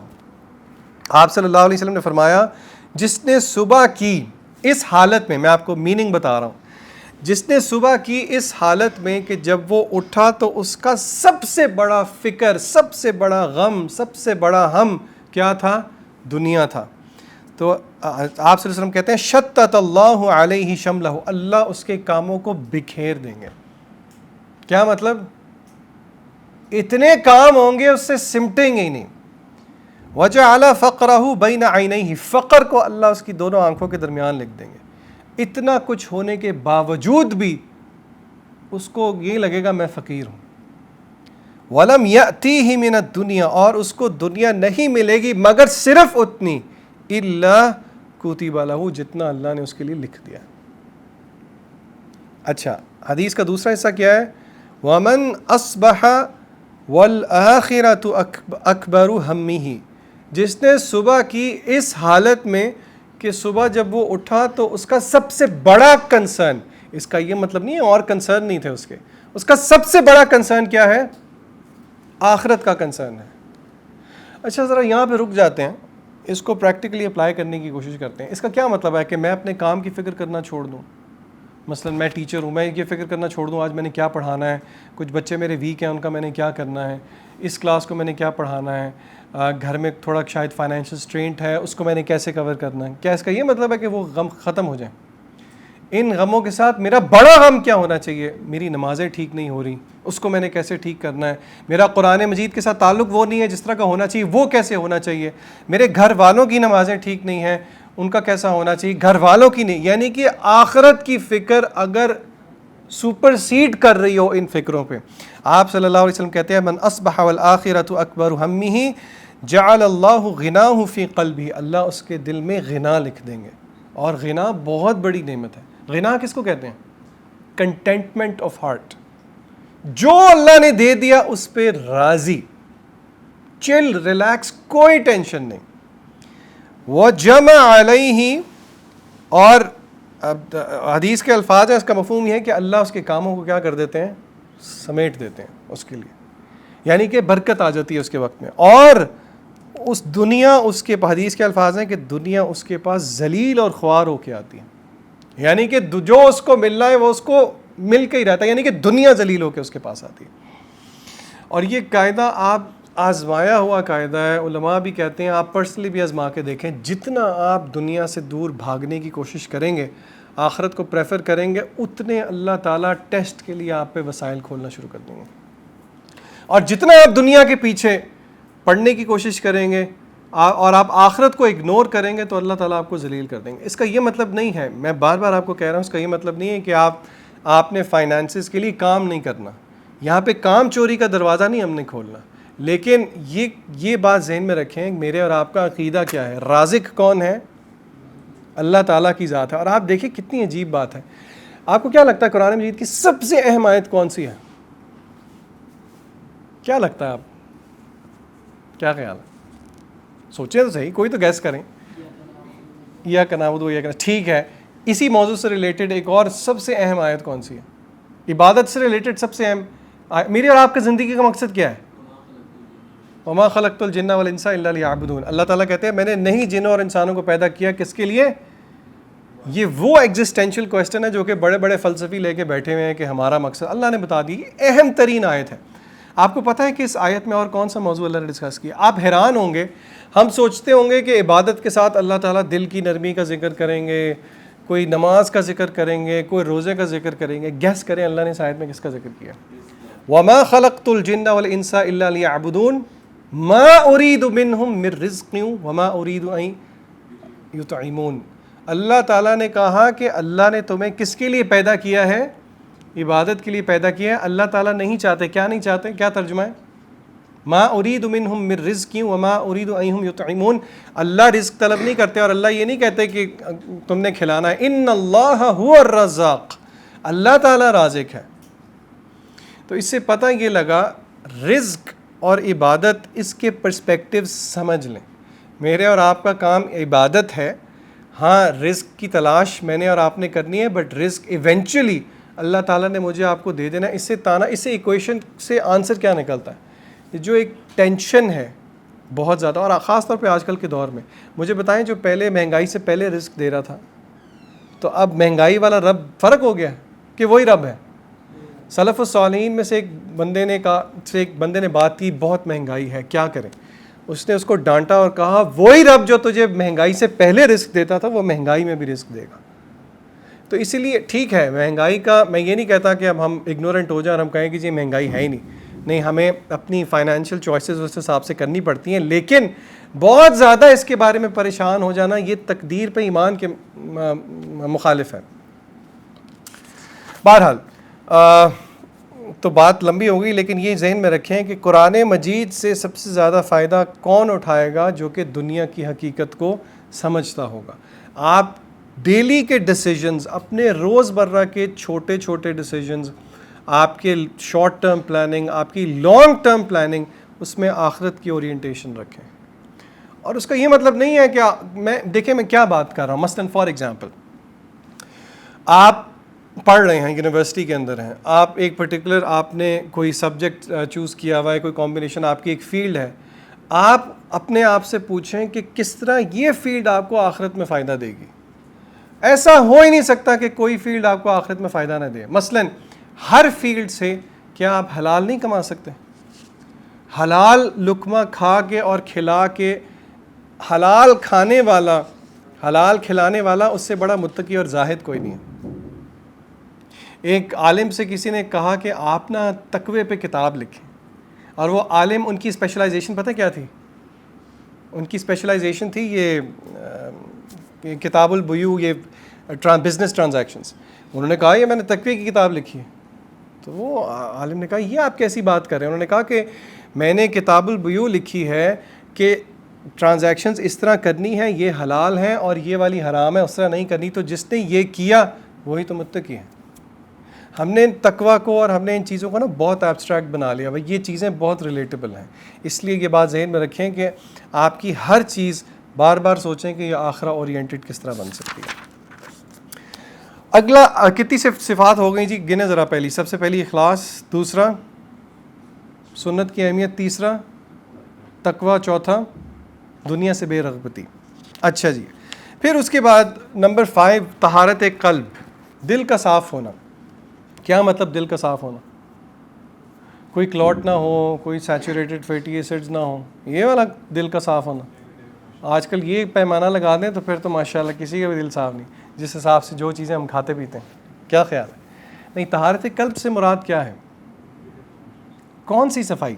آپ صلی اللہ علیہ وسلم نے فرمایا، جس نے صبح کی اس حالت میں آپ کو میننگ بتا رہا ہوں، جس نے صبح کی اس حالت میں کہ جب وہ اٹھا تو اس کا سب سے بڑا فکر، سب سے بڑا غم، سب سے بڑا ہم کیا تھا؟ دنیا تھا، تو آپ صلی اللہ علیہ وسلم کہتے ہیں شتت اللہ علیہ شملہ، اللہ اس کے کاموں کو بکھیر دیں گے۔ کیا مطلب؟ اتنے کام ہوں گے اس سے سمٹیں گے ہی نہیں۔ وجعل فقرہ بین عینیہ، فقر کو اللہ اس کی دونوں آنکھوں کے درمیان لکھ دیں گے۔ اتنا کچھ ہونے کے باوجود بھی اس کو یہ لگے گا میں فقیر ہوں۔ وَلَمْ يَأْتِيهِ مِنَ الدُّنْيَا، اور اس کو دنیا نہیں ملے گی مگر صرف اتنی، إِلَّا کتب لہ، جتنا اللہ نے اس کے لیے لکھ دیا. اچھا، حدیث کا دوسرا حصہ کیا ہے؟ وَمَنْ أَصْبَحَ وَالْآخِرَةُ أَكْبَرُ هَمِّهِ، جس نے صبح کی اس حالت میں کہ صبح جب وہ اٹھا تو اس کا سب سے بڑا کنسرن، اس کا یہ مطلب نہیں ہے اور کنسرن نہیں تھے اس کا سب سے بڑا کنسرن کیا ہے؟ آخرت کا کنسرن ہے. اچھا ذرا یہاں پہ رک جاتے ہیں، اس کو پریکٹیکلی اپلائی کرنے کی کوشش کرتے ہیں. اس کا کیا مطلب ہے کہ میں اپنے کام کی فکر کرنا چھوڑ دوں؟ مثلا میں ٹیچر ہوں، میں یہ فکر کرنا چھوڑ دوں آج میں نے کیا پڑھانا ہے، کچھ بچے میرے ویک ہیں ان کا میں نے کیا کرنا ہے، اس کلاس کو میں نے کیا پڑھانا ہے، گھر میں تھوڑا شاید فائنینشیل اسٹرینٹ ہے اس کو میں نے کیسے کور کرنا ہے. کیا اس کا یہ مطلب ہے کہ وہ غم ختم ہو جائیں؟ ان غموں کے ساتھ میرا بڑا غم کیا ہونا چاہیے؟ میری نمازیں ٹھیک نہیں ہو رہی، اس کو میں نے کیسے ٹھیک کرنا ہے. میرا قرآن مجید کے ساتھ تعلق وہ نہیں ہے جس طرح کا ہونا چاہیے، وہ کیسے ہونا چاہیے. میرے گھر والوں کی نمازیں ٹھیک نہیں ہیں، ان کا کیسا ہونا چاہیے، گھر والوں کی نہیں. یعنی کہ آخرت کی فکر اگر سپر سیڈ کر رہی ہو ان فکروں پہ. آپ صلی اللہ علیہ وسلم کہتے ہیں من اصبح والآخرۃ اکبر ہمہ جعل اللہ غناہ فی قلبہ، اللہ اس کے دل میں غنا لکھ دیں گے. اور غنا بہت بڑی نعمت ہے. غنا کس کو کہتے ہیں؟ Contentment of heart. جو اللہ نے دے دیا اس پہ راضی، چل، ریلیکس، کوئی ٹینشن نہیں. وجمع علیہ، اور اب حدیث کے الفاظ ہیں، اس کا مفہوم یہ ہے کہ اللہ اس کے کاموں کو کیا کر دیتے ہیں؟ سمیٹ دیتے ہیں اس کے لیے. یعنی کہ برکت آ جاتی ہے اس کے وقت میں. اور اس دنیا، اس کے حدیث کے الفاظ ہیں کہ دنیا اس کے پاس ذلیل اور خوار ہو کے آتی ہے. یعنی کہ جو اس کو مل رہا ہے وہ اس کو مل کے ہی رہتا ہے، یعنی کہ دنیا ذلیل ہو کے اس کے پاس آتی ہے. اور یہ قاعدہ آپ آزمایا ہوا قاعدہ ہے، علماء بھی کہتے ہیں، آپ پرسنلی بھی آزما کے دیکھیں، جتنا آپ دنیا سے دور بھاگنے کی کوشش کریں گے، آخرت کو پریفر کریں گے، اتنے اللہ تعالیٰ ٹیسٹ کے لیے آپ پہ وسائل کھولنا شروع کر دیں گے. اور جتنا آپ دنیا کے پیچھے پڑھنے کی کوشش کریں گے اور آپ آخرت کو اگنور کریں گے تو اللہ تعالیٰ آپ کو ذلیل کر دیں گے. اس کا یہ مطلب نہیں ہے، میں بار بار آپ کو کہہ رہا ہوں، اس کا یہ مطلب نہیں ہے کہ آپ نے فائنانسز کے لیے کام نہیں کرنا. یہاں پہ کام چوری کا دروازہ نہیں ہم نے کھولنا. لیکن یہ بات ذہن میں رکھیں، میرے اور آپ کا عقیدہ کیا ہے؟ رازق کون ہے؟ اللہ تعالیٰ کی ذات ہے. اور آپ دیکھیں کتنی عجیب بات ہے. آپ کو کیا لگتا ہے قرآن مجید کی سب سے اہم آیت کون سی ہے؟ کیا لگتا ہے آپ؟ کیا خیال ہے؟ سوچیں تو صحیح، کوئی تو گیس کریں. یا نعبد و ایاک، ٹھیک ہے. اسی موضوع سے ریلیٹڈ ایک اور سب سے اہم آیت کون سی ہے؟ عبادت سے ریلیٹڈ سب سے اہم میری اور آپ کی زندگی کا مقصد کیا ہے؟ وما خلقت الجن والانس الا لیعبدون. اللہ تعالیٰ کہتے ہیں میں نے نہیں جنوں اور انسانوں کو پیدا کیا کس کے لیے؟ یہ وہ ایگزسٹینشیل کویسچن ہے جو کہ بڑے بڑے فلسفی لے کے بیٹھے ہوئے ہیں کہ ہمارا مقصد. اللہ نے بتا دی، اہم ترین آیت ہے. آپ کو پتہ ہے کہ اس آیت میں اور کون سا موضوع اللہ نے ڈسکس کیا؟ آپ حیران ہوں گے. ہم سوچتے ہوں گے کہ عبادت کے ساتھ اللہ تعالیٰ دل کی نرمی کا ذکر کریں گے، کوئی نماز کا ذکر کریں گے، کوئی روزے کا ذکر کریں گے. گیس کریں اللہ نے اس آیت میں کس کا ذکر کیا؟ وما خلقت الجن والانس الا لیعبدون ما اريد منهم من رزق وما اريد ان يطعمون. اللہ تعالیٰ نے کہا کہ اللہ نے تمہیں کس کے لیے پیدا کیا ہے؟ عبادت کے لیے پیدا کیا ہے. اللہ تعالیٰ نہیں چاہتے. کیا نہیں چاہتے؟ کیا ترجمہ ہے؟ ما اريد منهم من رزق وما اريد ان يطعمون. اللہ رزق طلب نہیں کرتے اور اللہ یہ نہیں کہتے کہ تم نے کھلانا ہے. ان اللہ هو الرزاق، اللہ تعالیٰ رازق ہے. تو اس سے پتہ یہ لگا رزق اور عبادت، اس کے پرسپیکٹیو سمجھ لیں. میرے اور آپ کا کام عبادت ہے. ہاں رزق کی تلاش میں نے اور آپ نے کرنی ہے، بٹ رزق ایونچولی اللہ تعالیٰ نے مجھے آپ کو دے دینا ہے. اس سے ایکویشن سے آنسر کیا نکلتا ہے؟ جو ایک ٹینشن ہے بہت زیادہ، اور خاص طور پہ آج کل کے دور میں. مجھے بتائیں جو پہلے مہنگائی سے پہلے رزق دے رہا تھا، تو اب مہنگائی والا رب فرق ہو گیا کہ وہی رب ہے؟ سلف الصالحین میں سے ایک بندے نے بات کی، بہت مہنگائی ہے کیا کریں. اس نے اس کو ڈانٹا اور کہا وہی رب جو تجھے مہنگائی سے پہلے رزق دیتا تھا وہ مہنگائی میں بھی رزق دے گا. تو اسی لیے ٹھیک ہے مہنگائی کا، میں یہ نہیں کہتا کہ اب ہم اگنورنٹ ہو جائیں اور ہم کہیں کہ جی مہنگائی ہے ہی نہیں، ہمیں اپنی فائنینشیل چوائسیز اس حساب سے کرنی پڑتی ہیں. لیکن بہت زیادہ اس کے بارے میں پریشان ہو جانا یہ تقدیر پہ ایمان کے مخالف ہے. بہرحال تو بات لمبی ہو گئی، لیکن یہ ذہن میں رکھیں کہ قرآن مجید سے سب سے زیادہ فائدہ کون اٹھائے گا؟ جو کہ دنیا کی حقیقت کو سمجھتا ہوگا. آپ ڈیلی کے ڈیسیجنز، اپنے روز مرہ کے چھوٹے چھوٹے ڈیسیجنز، آپ کے شارٹ ٹرم پلاننگ، آپ کی لانگ ٹرم پلاننگ، اس میں آخرت کی اورینٹیشن رکھیں. اور اس کا یہ مطلب نہیں ہے کہ دیکھیں میں کیا بات کر رہا ہوں. مثلاً فار ایگزامپل آپ پڑھ رہے ہیں، یونیورسٹی کے اندر ہیں، آپ ایک پرٹیکولر آپ نے کوئی سبجیکٹ چوز کیا ہوا ہے، کوئی کمبینیشن آپ کی ایک فیلڈ ہے. آپ اپنے آپ سے پوچھیں کہ کس طرح یہ فیلڈ آپ کو آخرت میں فائدہ دے گی. ایسا ہو ہی نہیں سکتا کہ کوئی فیلڈ آپ کو آخرت میں فائدہ نہ دے. مثلاً ہر فیلڈ سے کیا آپ حلال نہیں کما سکتے؟ حلال لقمہ کھا کے اور کھلا کے، حلال کھانے والا، حلال کھلانے والا اس سے بڑا متقی اور زاہد کوئی نہیں ہے. ایک عالم سے کسی نے کہا کہ آپ نا تقوی پہ کتاب لکھیں، اور وہ عالم، ان کی اسپیشلائزیشن پتہ کیا تھی؟ ان کی اسپیشلائزیشن تھی یہ کتاب البیوع، یہ بزنس ٹرانزیکشنز. انہوں نے کہا یہ میں نے تقوی کی کتاب لکھی ہے. تو وہ عالم نے کہا یہ آپ کیسی بات کر رہے ہیں؟ انہوں نے کہا کہ میں نے کتاب البیوع لکھی ہے کہ ٹرانزیکشنز اس طرح کرنی ہے، یہ حلال ہیں اور یہ والی حرام ہے، اس طرح نہیں کرنی. تو جس نے یہ کیا وہی تو متقی ہے. ہم نے تقویٰ کو اور ہم نے ان چیزوں کو نا بہت ایبسٹریکٹ بنا لیا. بھائی یہ چیزیں بہت ریلیٹیبل ہیں، اس لیے یہ بات ذہن میں رکھیں کہ آپ کی ہر چیز بار بار سوچیں کہ یہ آخرہ اورینٹڈ کس طرح بن سکتی ہے. اگلا کتنی صفات ہو گئی جی؟ گنے ذرا. پہلی، سب سے پہلی اخلاص، دوسرا سنت کی اہمیت، تیسرا تقویٰ، چوتھا دنیا سے بے رغبتی. اچھا جی، پھر اس کے بعد نمبر 5 طہارت قلب، دل کا صاف ہونا. کیا مطلب دل کا صاف ہونا؟ کوئی کلوٹ نہ ہو، کوئی سیچوریٹڈ فیٹی ایسڈز نہ ہو، یہ والا دل کا صاف ہونا. آج کل یہ پیمانہ لگا دیں تو پھر تو ماشاءاللہ کسی کا بھی دل صاف نہیں، جس حساب سے جو چیزیں ہم کھاتے پیتے ہیں. کیا خیال ہے؟ نہیں، طہارت قلب سے مراد کیا ہے؟ کون سی صفائی؟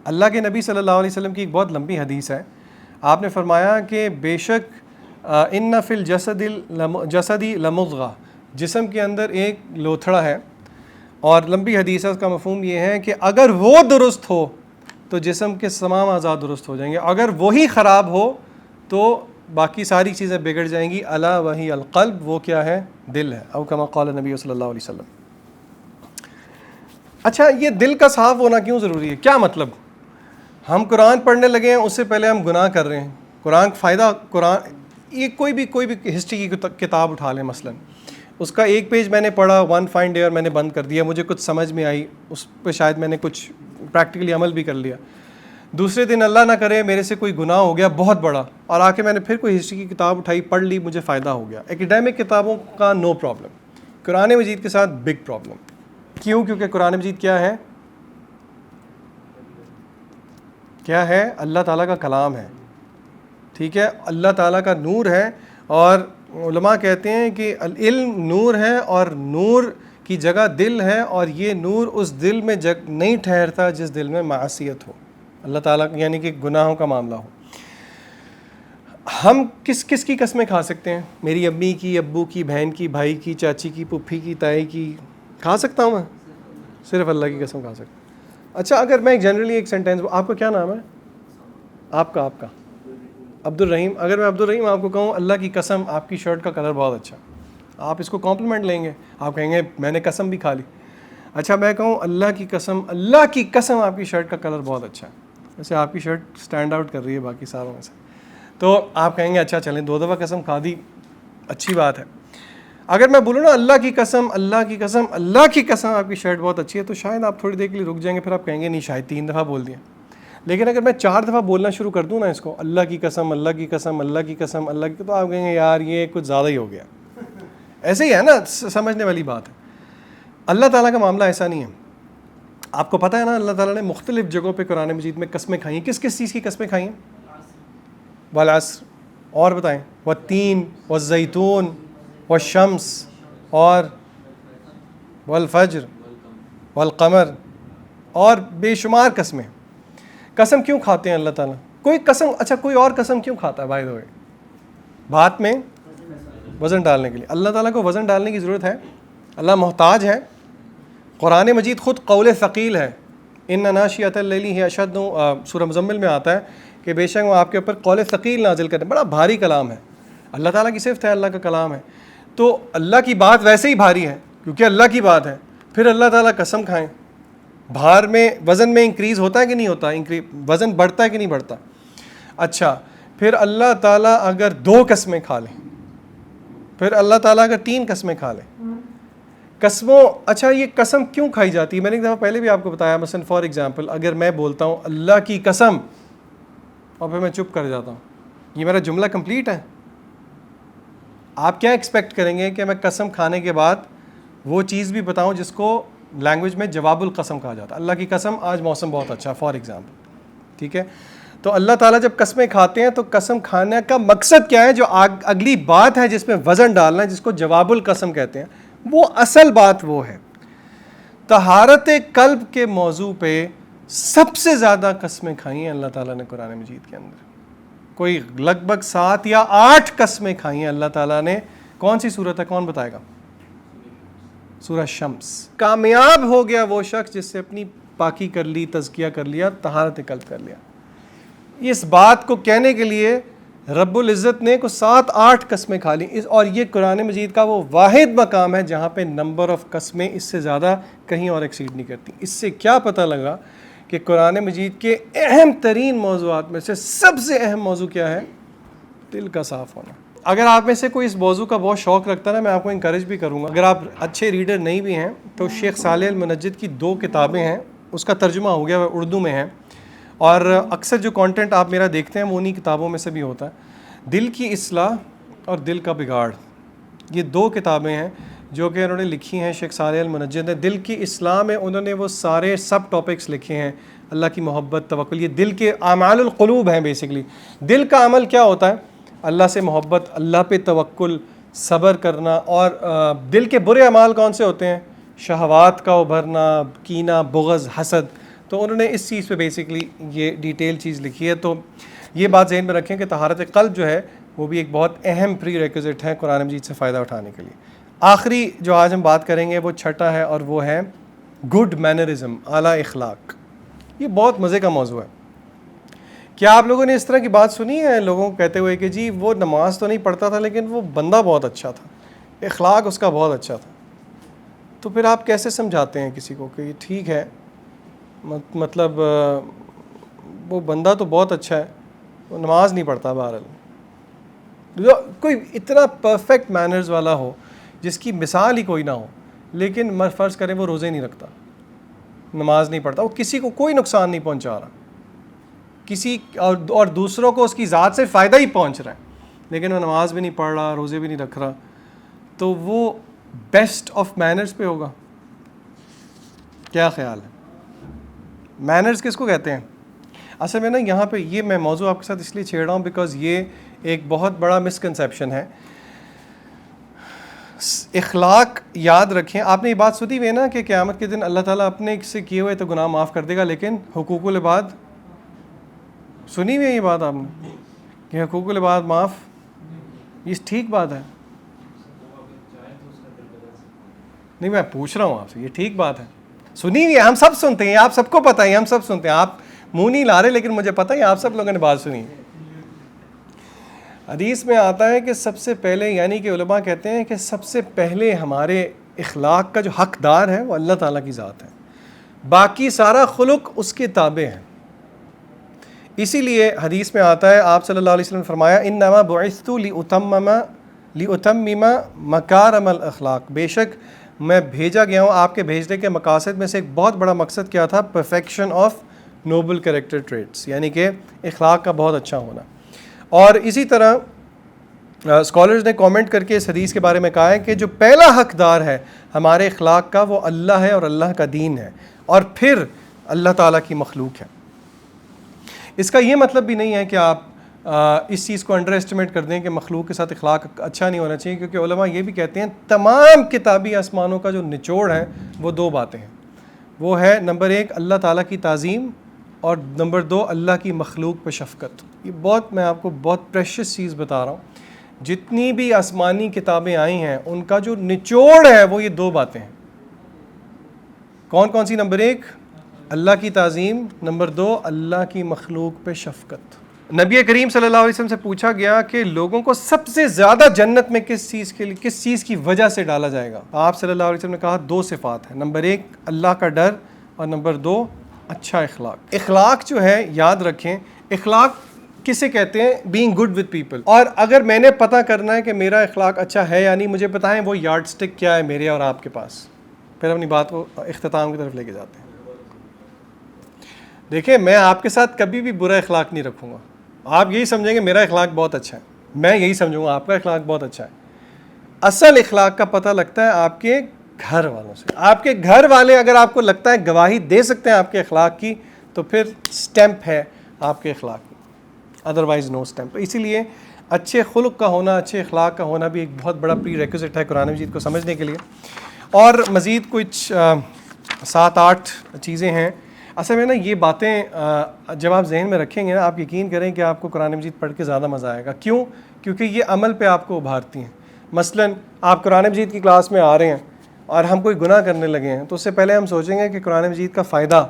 اللہ کے نبی صلی اللہ علیہ وسلم کی ایک بہت لمبی حدیث ہے. آپ نے فرمایا کہ بے شک ان فی الجسدی لمضغہ، جسم کے اندر ایک لوتھڑا ہے. اور لمبی حدیث ہے، اس کا مفہوم یہ ہے کہ اگر وہ درست ہو تو جسم کے تمام اعضاء درست ہو جائیں گے، اگر وہی خراب ہو تو باقی ساری چیزیں بگڑ جائیں گی. الا وہی القلب، وہ کیا ہے؟ دل ہے. او کما قال نبی صلی اللہ علیہ وسلم. اچھا، یہ دل کا صاف ہونا کیوں ضروری ہے؟ کیا مطلب؟ ہم قرآن پڑھنے لگے ہیں، اس سے پہلے ہم گناہ کر رہے ہیں. قرآن یہ کوئی بھی ہسٹری کی کتاب اٹھا لیں، مثلا اس کا ایک پیج میں نے پڑھا، ون فائن ڈے، اور میں نے بند کر دیا. مجھے کچھ سمجھ میں آئی، اس پہ شاید میں نے کچھ پریکٹیکلی عمل بھی کر لیا. دوسرے دن اللہ نہ کرے میرے سے کوئی گناہ ہو گیا بہت بڑا، اور آ کے میں نے پھر کوئی ہسٹری کی کتاب اٹھائی، پڑھ لی، مجھے فائدہ ہو گیا. ایکڈیمک کتابوں کا نو پرابلم، قرآن مجید کے ساتھ بگ پرابلم. کیوں؟ کیونکہ قرآن مجید کیا ہے؟ کیا ہے؟ اللہ تعالیٰ کا کلام ہے. ٹھیک ہے، اللہ تعالیٰ کا نور ہے. اور علماء کہتے ہیں کہ العلم نور ہے، اور نور کی جگہ دل ہے، اور یہ نور اس دل میں نہیں ٹھہرتا جس دل میں معصیت ہو، اللہ تعالیٰ یعنی کہ گناہوں کا معاملہ ہو. ہم کس کی قسمیں کھا سکتے ہیں؟ میری امی کی، ابو کی، بہن کی، بھائی کی، چاچی کی، پھوپھی کی، تائی کی کھا سکتا ہوں میں؟ صرف اللہ کی قسم کھا سکتا ہوں. اچھا، اگر میں جنرلی ایک سینٹینس، آپ کا کیا نام ہے؟ آپ کا عبد الرحیم. اگر میں عبد الرحیم آپ کو کہوں اللہ کی قسم آپ کی شرٹ کا کلر بہت اچھا، آپ اس کو کمپلیمنٹ لیں گے؟ آپ کہیں گے میں نے قسم بھی کھا لی. اچھا، میں کہوں اللہ کی قسم آپ کی شرٹ کا کلر بہت اچھا ہے، ویسے آپ کی شرٹ اسٹینڈ آؤٹ کر رہی ہے باقی ساروں میں سے، تو آپ کہیں گے اچھا چلیں 2 دفعہ قسم کھا دی، اچھی بات ہے. اگر میں بولوں نا اللہ کی قسم آپ کی شرٹ بہت اچھی ہے، تو شاید آپ تھوڑی دیر کے لیے رک جائیں گے، پھر آپ کہیں گے نہیں شاید 3 دفعہ بول دیا. لیکن اگر میں 4 دفعہ بولنا شروع کر دوں نا اس کو، اللہ کی قسم، تو آپ کہیں گے یار یہ کچھ زیادہ ہی ہو گیا. ایسے ہی ہے نا، سمجھنے والی بات ہے. اللہ تعالیٰ کا معاملہ ایسا نہیں ہے. آپ کو پتہ ہے نا اللہ تعالیٰ نے مختلف جگہوں پہ قرآن مجید میں قسمیں کھائی ہیں. کس چیز کی قسمیں کھائی ہیں؟ والعصر، اور بتائیں، والتین والزیتون والشمس، اور والفجر والقمر، اور بے شمار قسمیں. قسم کیوں کھاتے ہیں اللہ تعالیٰ؟ کوئی قسم، اچھا کوئی اور قسم کیوں کھاتا ہے؟ بائی دا وے، بات میں وزن ڈالنے کے لیے. اللہ تعالیٰ کو وزن ڈالنے کی ضرورت ہے؟ اللہ محتاج ہے؟ قرآن مجید خود قول ثقیل ہے. ان ناشئۃ اللیل ہی اشد، سورہ مزمل میں آتا ہے کہ بے شک وہ آپ کے اوپر قول ثقیل نازل کریں. بڑا بھاری کلام ہے, اللہ تعالیٰ کی صفت ہے, اللہ کا کلام ہے. تو اللہ کی بات ویسے ہی بھاری ہے کیونکہ اللہ کی بات ہے. پھر اللہ تعالیٰ قسم کھائیں, بھار میں وزن میں انکریز ہوتا ہے کہ نہیں ہوتا, وزن بڑھتا ہے کہ نہیں بڑھتا. اچھا پھر اللہ تعالیٰ اگر 2 قسمیں کھا لیں, پھر اللہ تعالیٰ اگر 3 قسمیں کھا لیں, قسموں, اچھا یہ قسم کیوں کھائی جاتی ہے؟ میں نے ایک دفعہ پہلے بھی آپ کو بتایا. مثلا فار ایگزامپل اگر میں بولتا ہوں اللہ کی قسم اور پھر میں چپ کر جاتا ہوں, یہ میرا جملہ کمپلیٹ ہے. آپ کیا ایکسپیکٹ کریں گے کہ میں قسم کھانے کے بعد وہ چیز بھی بتاؤں جس کو لینگویج میں جواب القسم کہا جاتا ہے. اللہ کی قسم آج موسم بہت اچھا, فار ایگزامپل, ٹھیک ہے. تو اللہ تعالیٰ جب قسمیں کھاتے ہیں تو قسم کھانے کا مقصد کیا ہے؟ جو اگلی بات ہے جس میں وزن ڈالنا ہے, جس کو جواب القسم کہتے ہیں, وہ اصل بات وہ ہے. طہارت قلب کے موضوع پہ سب سے زیادہ قسمیں کھائی ہیں اللہ تعالیٰ نے قرآن مجید کے اندر. کوئی لگ بھگ 7 یا 8 قسمیں کھائی ہیں اللہ تعالیٰ نے. کون سی صورت ہے, کون بتائے گا؟ سورہ شمس. کامیاب ہو گیا وہ شخص جس سے اپنی پاکی کر لی, تزکیہ کر لیا, طہارت قلب کر لیا. اس بات کو کہنے کے لیے رب العزت نے کو 7-8 قسمیں کھا لی. اور یہ قرآن مجید کا وہ واحد مقام ہے جہاں پہ نمبر آف قسمیں اس سے زیادہ کہیں اور ایکسیڈ نہیں کرتی. اس سے کیا پتہ لگا کہ قرآن مجید کے اہم ترین موضوعات میں سے سب سے اہم موضوع کیا ہے؟ دل کا صاف ہونا. اگر آپ میں سے کوئی اس موضوع کا بہت شوق رکھتا ہے نا, میں آپ کو انکریج بھی کروں گا. اگر آپ اچھے ریڈر نہیں بھی ہیں تو شیخ صالح المنجد کی 2 کتابیں ہیں, اس کا ترجمہ ہو گیا, وہ اردو میں ہیں, اور اکثر جو کانٹینٹ آپ میرا دیکھتے ہیں وہ انہی کتابوں میں سے بھی ہوتا ہے. دل کی اصلاح اور دل کا بگاڑ, یہ 2 کتابیں ہیں جو کہ انہوں نے لکھی ہیں شیخ صالح المنجد نے. دل کی اصلاح میں انہوں نے وہ سارے سب ٹاپکس لکھے ہیں, اللہ کی محبت, توکل. یہ دل کے اعمال القلوب ہیں بیسیکلی. دل کا عمل کیا ہوتا ہے؟ اللہ سے محبت, اللہ پہ توکل, صبر کرنا. اور دل کے برے اعمال کون سے ہوتے ہیں؟ شہوات کا ابھرنا, کینہ, بغض, حسد. تو انہوں نے اس چیز پہ بیسیکلی یہ ڈیٹیل چیز لکھی ہے. تو یہ بات ذہن میں رکھیں کہ طہارت قلب جو ہے وہ بھی ایک بہت اہم پری ریکوزٹ ہے قرآن مجید سے فائدہ اٹھانے کے لیے. آخری جو آج ہم بات کریں گے وہ 6 ہے, اور وہ ہے گڈ مینرزم, اعلیٰ اخلاق. یہ بہت مزے کا موضوع ہے. کیا آپ لوگوں نے اس طرح کی بات سنی ہے لوگوں کو کہتے ہوئے کہ جی وہ نماز تو نہیں پڑھتا تھا لیکن وہ بندہ بہت اچھا تھا, اخلاق اس کا بہت اچھا تھا؟ تو پھر آپ کیسے سمجھاتے ہیں کسی کو کہ یہ ٹھیک ہے, مطلب وہ بندہ تو بہت اچھا ہے, وہ نماز نہیں پڑھتا. بہرحال کوئی اتنا پرفیکٹ مینرز والا ہو جس کی مثال ہی کوئی نہ ہو, لیکن فرض کریں وہ روزے نہیں رکھتا, نماز نہیں پڑھتا, وہ کسی کو کوئی نقصان نہیں پہنچا رہا, کسی اور دوسروں کو اس کی ذات سے فائدہ ہی پہنچ رہا ہے, لیکن وہ نماز بھی نہیں پڑھ رہا, روزے بھی نہیں رکھ رہا, تو وہ بیسٹ آف مینرز پہ ہوگا؟ کیا خیال ہے؟ مینرز کس کو کہتے ہیں؟ اصل میں نا یہاں پہ یہ میں موضوع آپ کے ساتھ اس لیے چھیڑ رہا ہوں بیکاز یہ ایک بہت بڑا مسکنسیپشن ہے. اخلاق یاد رکھیں. آپ نے یہ بات سنی ہوئی ہے نا کہ قیامت کے دن اللہ تعالیٰ اپنے سے کیے ہوئے تو گناہ معاف کر دے گا, لیکن حقوق العباد, سنی ہوئی ہے یہ بات آپ نے کہ حقوق العباد معاف؟ یہ ٹھیک بات ہے؟ نہیں, میں پوچھ رہا ہوں آپ سے, یہ ٹھیک بات ہے؟ سنی ہوئی ہے, ہم سب سنتے ہیں, آپ سب کو پتہ ہے, ہم سب سنتے ہیں. آپ منہ نہیں لا رہے لیکن مجھے پتہ ہے آپ سب لوگوں نے بات سنی. حدیث میں آتا ہے کہ سب سے پہلے, یعنی کہ علماء کہتے ہیں کہ سب سے پہلے ہمارے اخلاق کا جو حقدار ہے وہ اللہ تعالیٰ کی ذات ہے, باقی سارا خلق اس کے تابع ہے. اسی لیے حدیث میں آتا ہے, آپ صلی اللہ علیہ وسلم نے فرمایا انما بعثت لأتمم مکارم الاخلاق, بے شک میں بھیجا گیا ہوں, آپ کے بھیجنے کے مقاصد میں سے ایک بہت بڑا مقصد کیا تھا؟ Perfection of Nobel character traits, یعنی کہ اخلاق کا بہت اچھا ہونا. اور اسی طرح اسکالرز نے کامنٹ کر کے اس حدیث کے بارے میں کہا ہے کہ جو پہلا حقدار ہے ہمارے اخلاق کا وہ اللہ ہے اور اللہ کا دین ہے, اور پھر اللہ تعالیٰ کی مخلوق ہے. اس کا یہ مطلب بھی نہیں ہے کہ آپ اس چیز کو انڈر ایسٹیمیٹ کر دیں کہ مخلوق کے ساتھ اخلاق اچھا نہیں ہونا چاہیے, کیونکہ علماء یہ بھی کہتے ہیں تمام کتابی آسمانوں کا جو نچوڑ ہے وہ 2 باتیں ہیں. وہ ہے نمبر 1 اللہ تعالیٰ کی تعظیم, اور نمبر 2 اللہ کی مخلوق پہ شفقت. یہ بہت, میں آپ کو بہت پریشس چیز بتا رہا ہوں. جتنی بھی آسمانی کتابیں آئی ہیں ان کا جو نچوڑ ہے وہ یہ 2 باتیں ہیں. کون کون سی؟ نمبر 1 اللہ کی تعظیم, نمبر 2 اللہ کی مخلوق پہ شفقت. نبی کریم صلی اللہ علیہ وسلم سے پوچھا گیا کہ لوگوں کو سب سے زیادہ جنت میں کس چیز کی وجہ سے ڈالا جائے گا؟ آپ صلی اللہ علیہ وسلم نے کہا 2 صفات ہیں، نمبر 1 اللہ کا ڈر، اور نمبر 2 اچھا اخلاق۔ اخلاق جو ہے یاد رکھیں، اخلاق کسے کہتے ہیں؟ Being good with people. اور اگر میں نے پتہ کرنا ہے کہ میرا اخلاق اچھا ہے یا نہیں، مجھے بتائیں وہ یارڈ سٹک کیا ہے میرے اور آپ کے پاس، پھر اپنی بات کو اختتام کی طرف لے کے جاتے ہیں۔ دیکھیں میں آپ کے ساتھ کبھی بھی برا اخلاق نہیں رکھوں گا، آپ یہی سمجھیں گے میرا اخلاق بہت اچھا ہے، میں یہی سمجھوں گا آپ کا اخلاق بہت اچھا ہے۔ اصل اخلاق کا پتہ لگتا ہے آپ کے گھر والوں سے۔ آپ کے گھر والے اگر آپ کو لگتا ہے گواہی دے سکتے ہیں آپ کے اخلاق کی، تو پھر سٹیمپ ہے آپ کے اخلاق کی، ادروائز نو سٹیمپ۔ اسی لیے اچھے خلق کا ہونا، اچھے اخلاق کا ہونا بھی ایک بہت بڑا پری ریکوزٹ ہے قرآن مجید کو سمجھنے کے لیے۔ اور مزید کچھ 7-8 چیزیں ہیں۔ اصل میں نا یہ باتیں جب آپ ذہن میں رکھیں گے نا، آپ یقین کریں کہ آپ کو قرآن مجید پڑھ کے زیادہ مزہ آئے گا۔ کیوں؟ کیونکہ یہ عمل پہ آپ کو ابھارتی ہیں۔ مثلاً آپ قرآن مجید کی کلاس میں آ رہے ہیں اور ہم کوئی گناہ کرنے لگے ہیں، تو اس سے پہلے ہم سوچیں گے کہ قرآن مجید کا فائدہ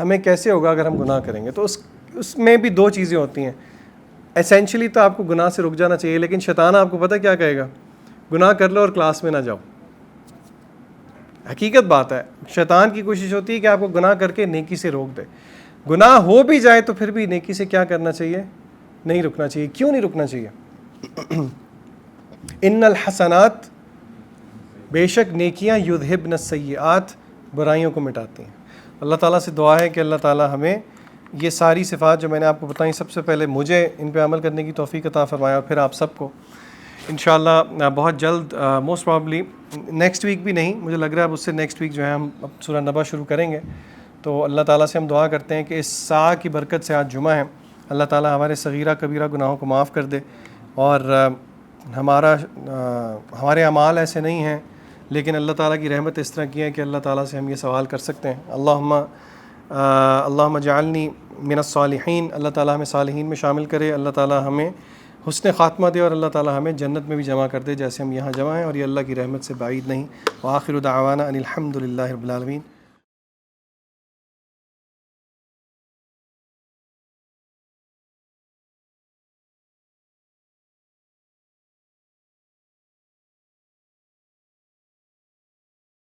ہمیں کیسے ہوگا اگر ہم گناہ کریں گے۔ تو اس میں بھی 2 چیزیں ہوتی ہیں۔ اسینشلی تو آپ کو گناہ سے رک جانا چاہیے، لیکن شیطان آپ کو پتہ کیا کہے گا؟ گناہ کر لو اور کلاس میں نہ جاؤ۔ حقیقت بات ہے، شیطان کی کوشش ہوتی ہے کہ آپ کو گناہ کر کے نیکی سے روک دے۔ گناہ ہو بھی جائے تو پھر بھی نیکی سے کیا کرنا چاہیے؟ نہیں رکنا چاہیے۔ کیوں نہیں رکنا چاہیے؟ ان الحسنات، بے شک نیکیاں، یذہبن السیئات، برائیوں کو مٹاتی ہیں۔ اللہ تعالیٰ سے دعا ہے کہ اللہ تعالیٰ ہمیں یہ ساری صفات جو میں نے آپ کو بتائیں، سب سے پہلے مجھے ان پہ عمل کرنے کی توفیق عطا فرمائے، اور پھر آپ سب کو انشاءاللہ بہت جلد، موسٹ پرابلی نیکسٹ ویک بھی نہیں، مجھے لگ رہا ہے اب اس سے نیکسٹ ویک جو ہے ہم اب سورہ نبا شروع کریں گے۔ تو اللہ تعالیٰ سے ہم دعا کرتے ہیں کہ اس ساعہ کی برکت سے، آج جمعہ ہے، اللہ تعالیٰ ہمارے صغیرہ کبیرہ گناہوں کو معاف کر دے، اور ہمارے اعمال ایسے نہیں ہیں، لیکن اللہ تعالیٰ کی رحمت اس طرح کی ہے کہ اللہ تعالیٰ سے ہم یہ سوال کر سکتے ہیں، اللہم اجعلنی من الصالحین، اللہ تعالیٰ ہمیں صالحین میں شامل کرے، اللہ تعالیٰ ہمیں حسن خاتمہ دے، اور اللہ تعالیٰ ہمیں جنت میں بھی جمع کر دے جیسے ہم یہاں جمع ہیں، اور یہ اللہ کی رحمت سے بعید نہیں۔ وآخر دعوانا ان الحمد للہ رب العالمین۔